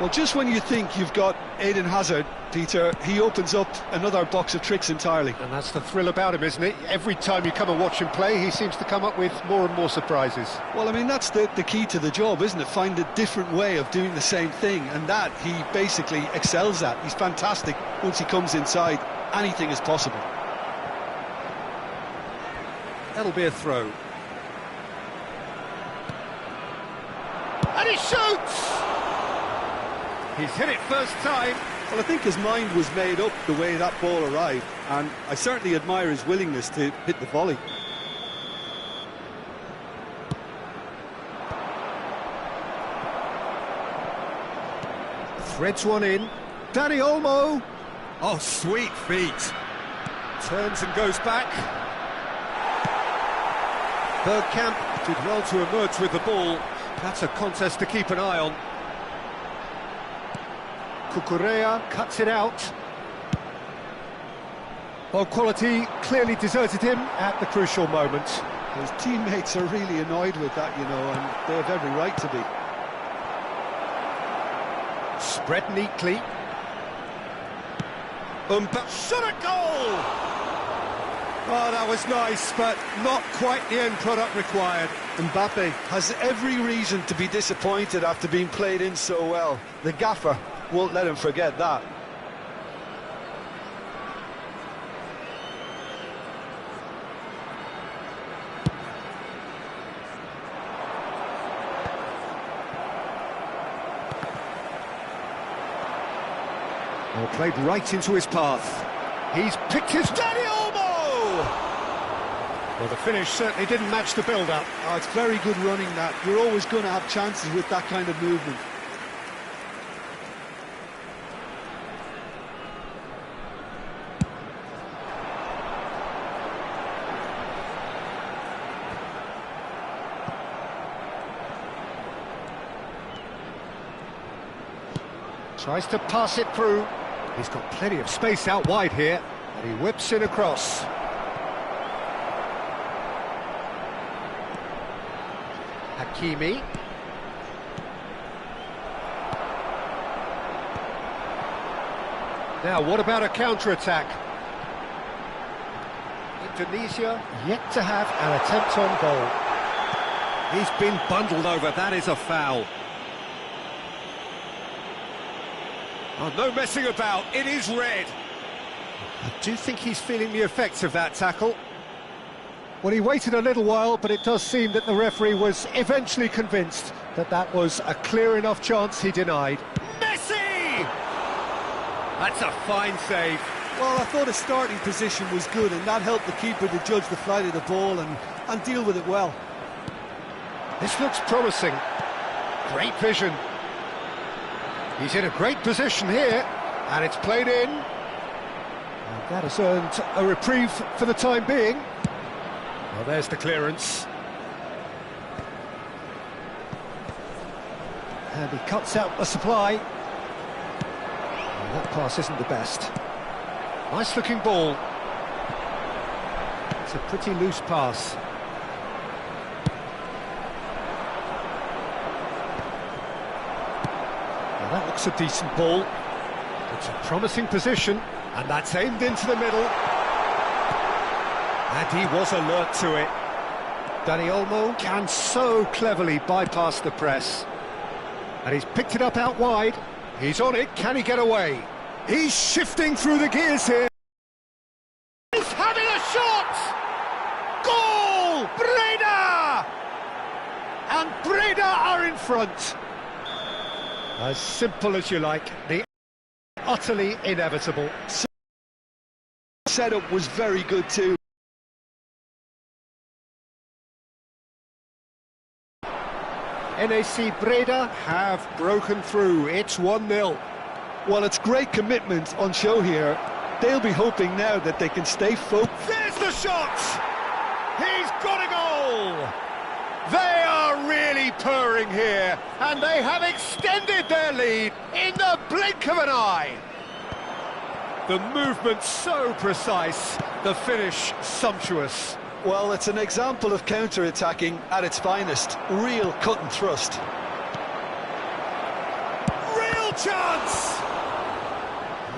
Well, just when you think you've got Eden Hazard, Peter, he opens up another box of tricks entirely. And that's the thrill about him, isn't it? Every time you come and watch him play, he seems to come up with more and more surprises. Well, I mean, that's the key to the job, isn't it? Find a different way of doing the same thing, and that he basically excels at. He's fantastic. Once he comes inside, anything is possible. That'll be a throw. And he shoots! He's hit it first time. Well, I think his mind was made up the way that ball arrived, and I certainly admire his willingness to hit the volley. Threads one in. Dani Olmo. Oh, sweet feet. Turns and goes back. Bergkamp did well to emerge with the ball. That's a contest to keep an eye on. Cucurella cuts it out. Well, quality clearly deserted him at the crucial moment. His teammates are really annoyed with that, you know, and they have every right to be. Spread neatly. Shot a goal! Oh, that was nice, but not quite the end product required. Mbappe has every reason to be disappointed after being played in so well. The gaffer won't let him forget that. Well, played right into his path. He's picked his Dani Olmo! Well, the finish certainly didn't match the build-up. Oh, it's very good running, that. You're always going to have chances with that kind of movement. Tries to pass it through. He's got plenty of space out wide here, and he whips it across. Hakimi. Now, what about a counter-attack? Indonesia yet to have an attempt on goal. He's been bundled over. That is a foul. Oh, no messing about, it is red. I do think he's feeling the effects of that tackle. Well, he waited a little while, but it does seem that the referee was eventually convinced that that was a clear enough chance he denied. Messi! That's a fine save. Well, I thought his starting position was good, and that helped the keeper to judge the flight of the ball and deal with it well. This looks promising. Great vision. He's in a great position here, and it's played in. And that has earned a reprieve for the time being. Well, there's the clearance. And he cuts out the supply. Well, that pass isn't the best. Nice-looking ball. It's a pretty loose pass. That looks a decent ball. It's a promising position, and that's aimed into the middle. And he was alert to it. Dani Olmo can so cleverly bypass the press. And he's picked it up out wide. He's on it, can he get away? He's shifting through the gears here. He's having a shot! Goal! Breda! And Breda are in front. As simple as you like, the utterly inevitable. Setup was very good too. NAC Breda have broken through. It's 1-0. Well, it's great commitment on show here. they'll be hoping now that they can stay focused. There's the shot! He's got a goal! They are really purring here, and they have extended their lead in the blink of an eye. The movement so precise, the finish sumptuous. Well, it's an example of counter-attacking at its finest. Real cut and thrust. Real chance!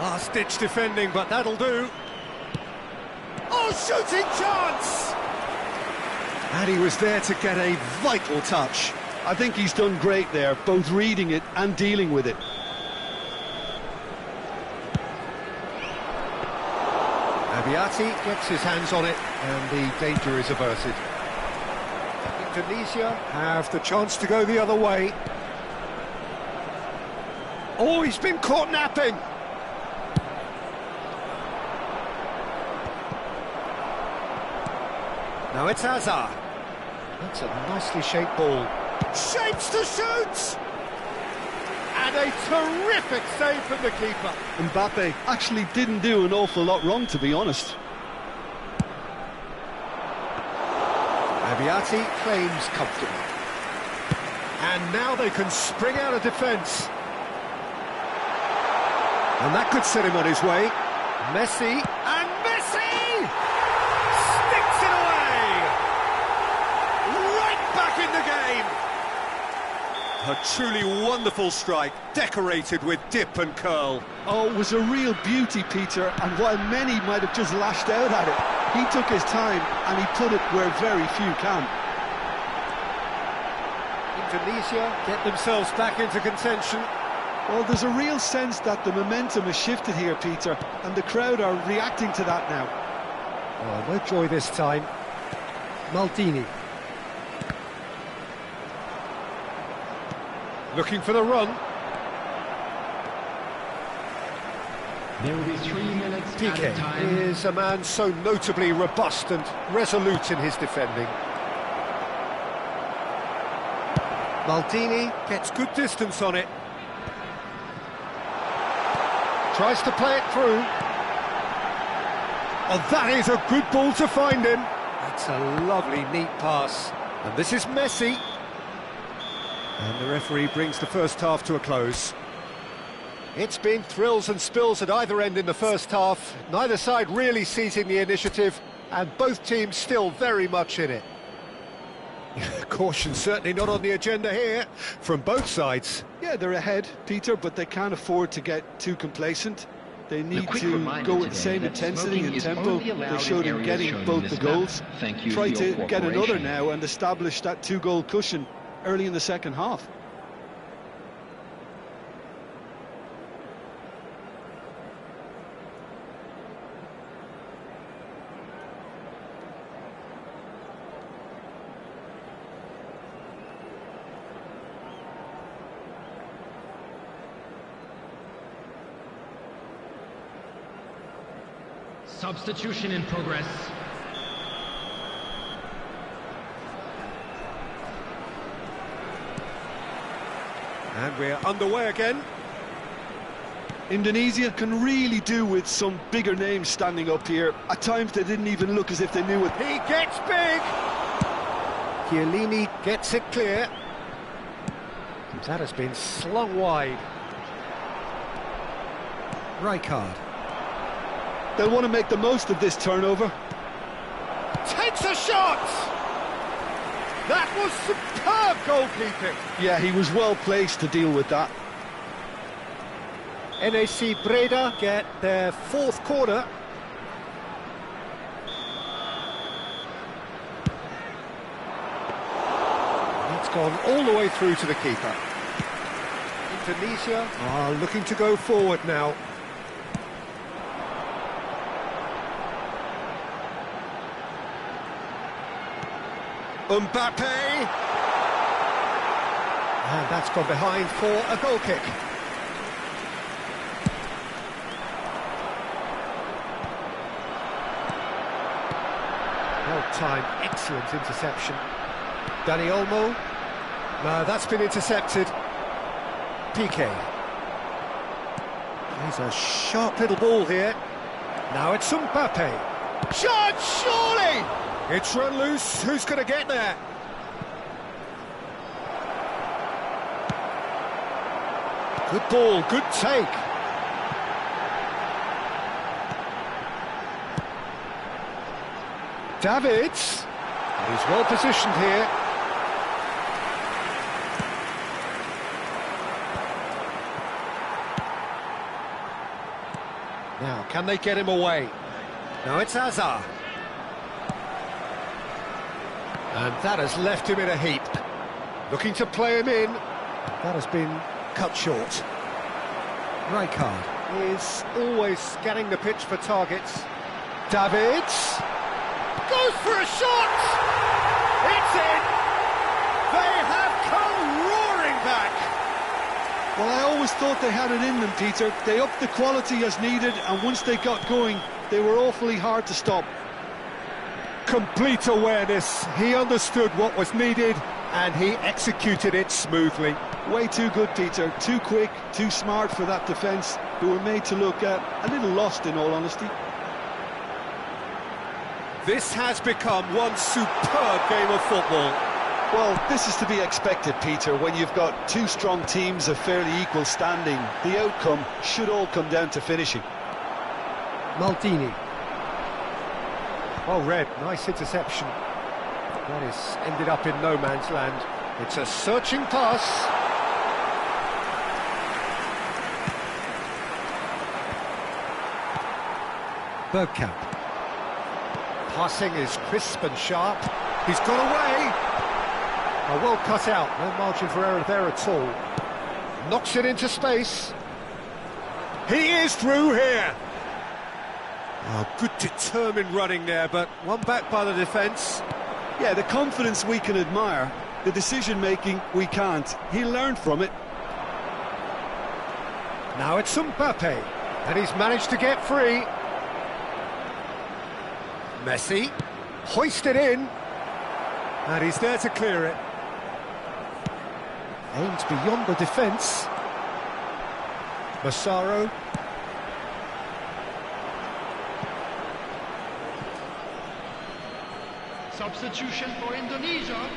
Last-ditch defending, but that'll do. Oh, shooting chance! And he was there to get a vital touch. I think he's done great there, both reading it and dealing with it. Abiati gets his hands on it, and the danger is averted. Indonesia have the chance to go the other way. Oh, he's been caught napping! Now it's Hazard. That's a nicely shaped ball. Shapes to shoot! And a terrific save from the keeper. Mbappe actually didn't do an awful lot wrong, to be honest. Abiati claims comfortably. And now they can spring out of defence. And that could set him on his way. Messi, and Messi! Sticks it away! Right back in the game! A truly wonderful strike, decorated with dip and curl. Oh, it was a real beauty, Peter, and while many might have just lashed out at it, he took his time and he put it where very few can. Indonesia get themselves back into contention. Well, there's a real sense that the momentum has shifted here, Peter, and the crowd are reacting to that now. Oh, no joy this time. Maldini. Looking for the run. There will be 3 minutes at a Piqué time. is a man so notably robust and resolute in his defending. Maldini gets good distance on it. Tries to play it through. Oh, that is a good ball to find him. That's a lovely, neat pass. And this is Messi. And the referee brings the first half to a close. It's been thrills and spills at either end in the first half. Neither side really seizing the initiative, and both teams still very much in it. Caution certainly not on the agenda here, from both sides. Yeah, they're ahead, Peter, but they can't afford to get too complacent. They need quick to reminder go with the today same that intensity smoking and is tempo only allowed they showed in in areas getting shown in both this the map. goals. Thank you Try for your to get another cooperation. now and establish that 2-goal cushion early in the second half. Substitution in progress. And we're underway again. Indonesia can really do with some bigger names standing up here. At times they didn't even look as if they knew it. He gets big. Chiellini gets it clear. That has been slung wide. Rijkaard. They'll want to make the most of this turnover. Takes a shot! That was superb goalkeeping. Yeah, he was well placed to deal with that. NAC Breda get their fourth corner. It's gone all the way through to the keeper. Indonesia are looking to go forward now. Mbappe! And that's gone behind for a goal kick. Well-timed, excellent interception. Dani Olmo. No, that's been intercepted. Piqué. He's a sharp little ball here. Now it's Mbappe. Shot, surely! It's run loose, who's going to get there? Good ball, good take. Davids. He's well positioned here. Now, can they get him away? Now it's Hazard. And that has left him in a heap. Looking to play him in. That has been cut short. Rijkaard is always scanning the pitch for targets. Davids goes for a shot! It's in! They have come roaring back! Well, I always thought they had it in them, Peter. They upped the quality as needed, and once they got going, they were awfully hard to stop. Complete awareness. He understood what was needed, and he executed it smoothly. Way too good, Peter. Too quick, too smart for that defence, who were made to look a little lost, in all honesty. This has become one superb game of football. Well, this is to be expected, Peter. When you've got two strong teams of fairly equal standing, the outcome should all come down to finishing. Maldini. Well read, nice interception. That is ended up in no man's land. It's a searching pass. Bergkamp. Passing is crisp and sharp. He's got away. Oh, well cut out, no margin for error there at all. Knocks it into space. He is through here. Oh, good determined running there, but one back by the defence. Yeah, the confidence we can admire, the decision-making we can't. He learned from it. Now it's Mbappe, and he's managed to get free. Messi, hoisted in, and he's there to clear it. Aimed beyond the defence. Massaro. Substitution for Indonesia.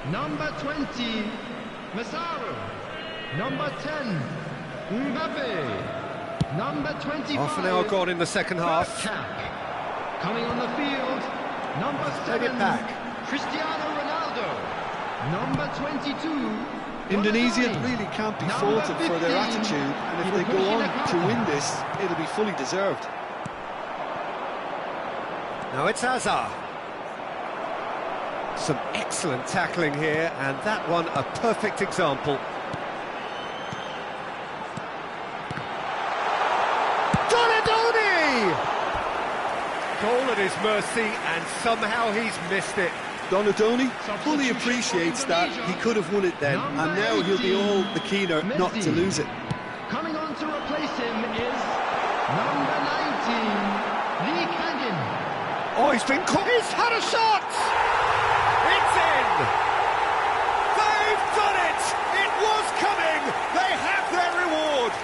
Number 20, Massaro. Number 10, Mbappe. Number 25. Half an hour gone in the second half. Coming on the field, number 7, it back. Cristiano Ronaldo. Number 22. Indonesia really can't be faulted for their attitude, and if they go on to win this, it'll be fully deserved. Now it's Hazard. Some excellent tackling here, and that one a perfect example. Donadoni! Goal at his mercy, and somehow he's missed it. Donadoni fully appreciates that he could have won it then, and now he'll be all the keener not to lose it. Coming on to replace him is number 19, Lee Kangin. Oh, he's been caught. He's had a shot! It's in! They've done it! It was coming! They have their reward!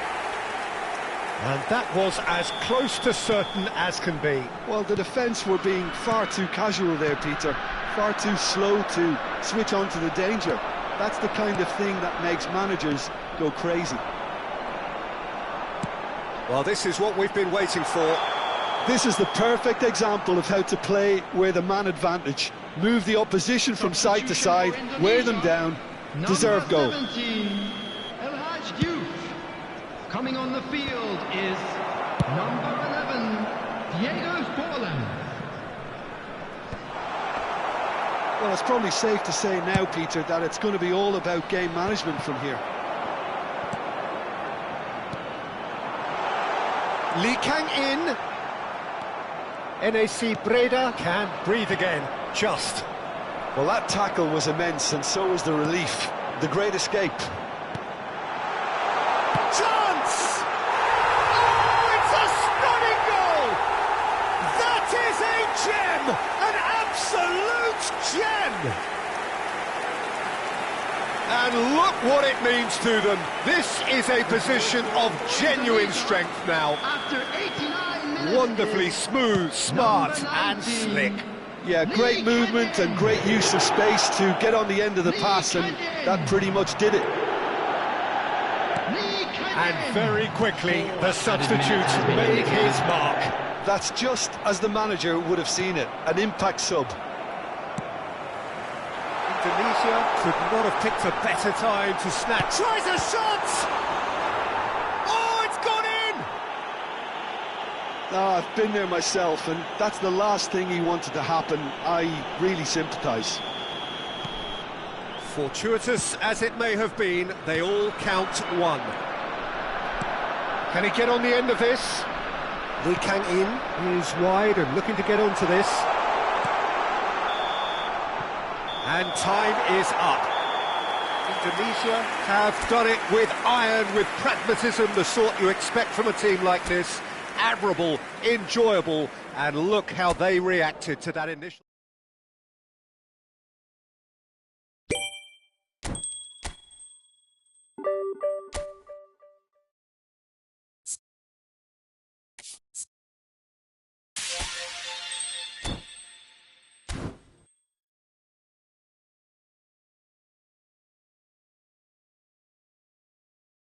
And that was as close to certain as can be. Well, the defence were being far too casual there, Peter. Far too slow to switch on to the danger. That's the kind of thing that makes managers go crazy. Well, this is what we've been waiting for. This is the perfect example of how to play with a man advantage. Move the opposition from side to side, wear them down, deserve goal. Number 17, El Hadj Diouf. Coming on the field is number 11, Diego Forlan. Well, it's probably safe to say now, Peter, that it's going to be all about game management from here. Lee Kang in. NAC Breda can breathe again, just. Well, that tackle was immense, and so was the relief. The great escape. Chance! Oh, it's a stunning goal! That is a gem! An absolute gem! And look what it means to them. This is a position of genuine strength now. After 89 minutes. Wonderfully smooth, smart and slick. Yeah, great movement and great use of space to get on the end of the pass, and that pretty much did it. And very quickly, the substitute made his mark. That's just as the manager would have seen it, an impact sub. Indonesia could not have picked a better time to snatch. Tries a shot! Oh, it's gone in! I've been there myself, and that's the last thing he wanted to happen. I really sympathise. Fortuitous as it may have been, they all count one. Can he get on the end of this? Lee Kang-in is wide and looking to get onto this. And time is up. Indonesia have done it with iron, with pragmatism, the sort you expect from a team like this. Admirable, enjoyable, and look how they reacted to that initial...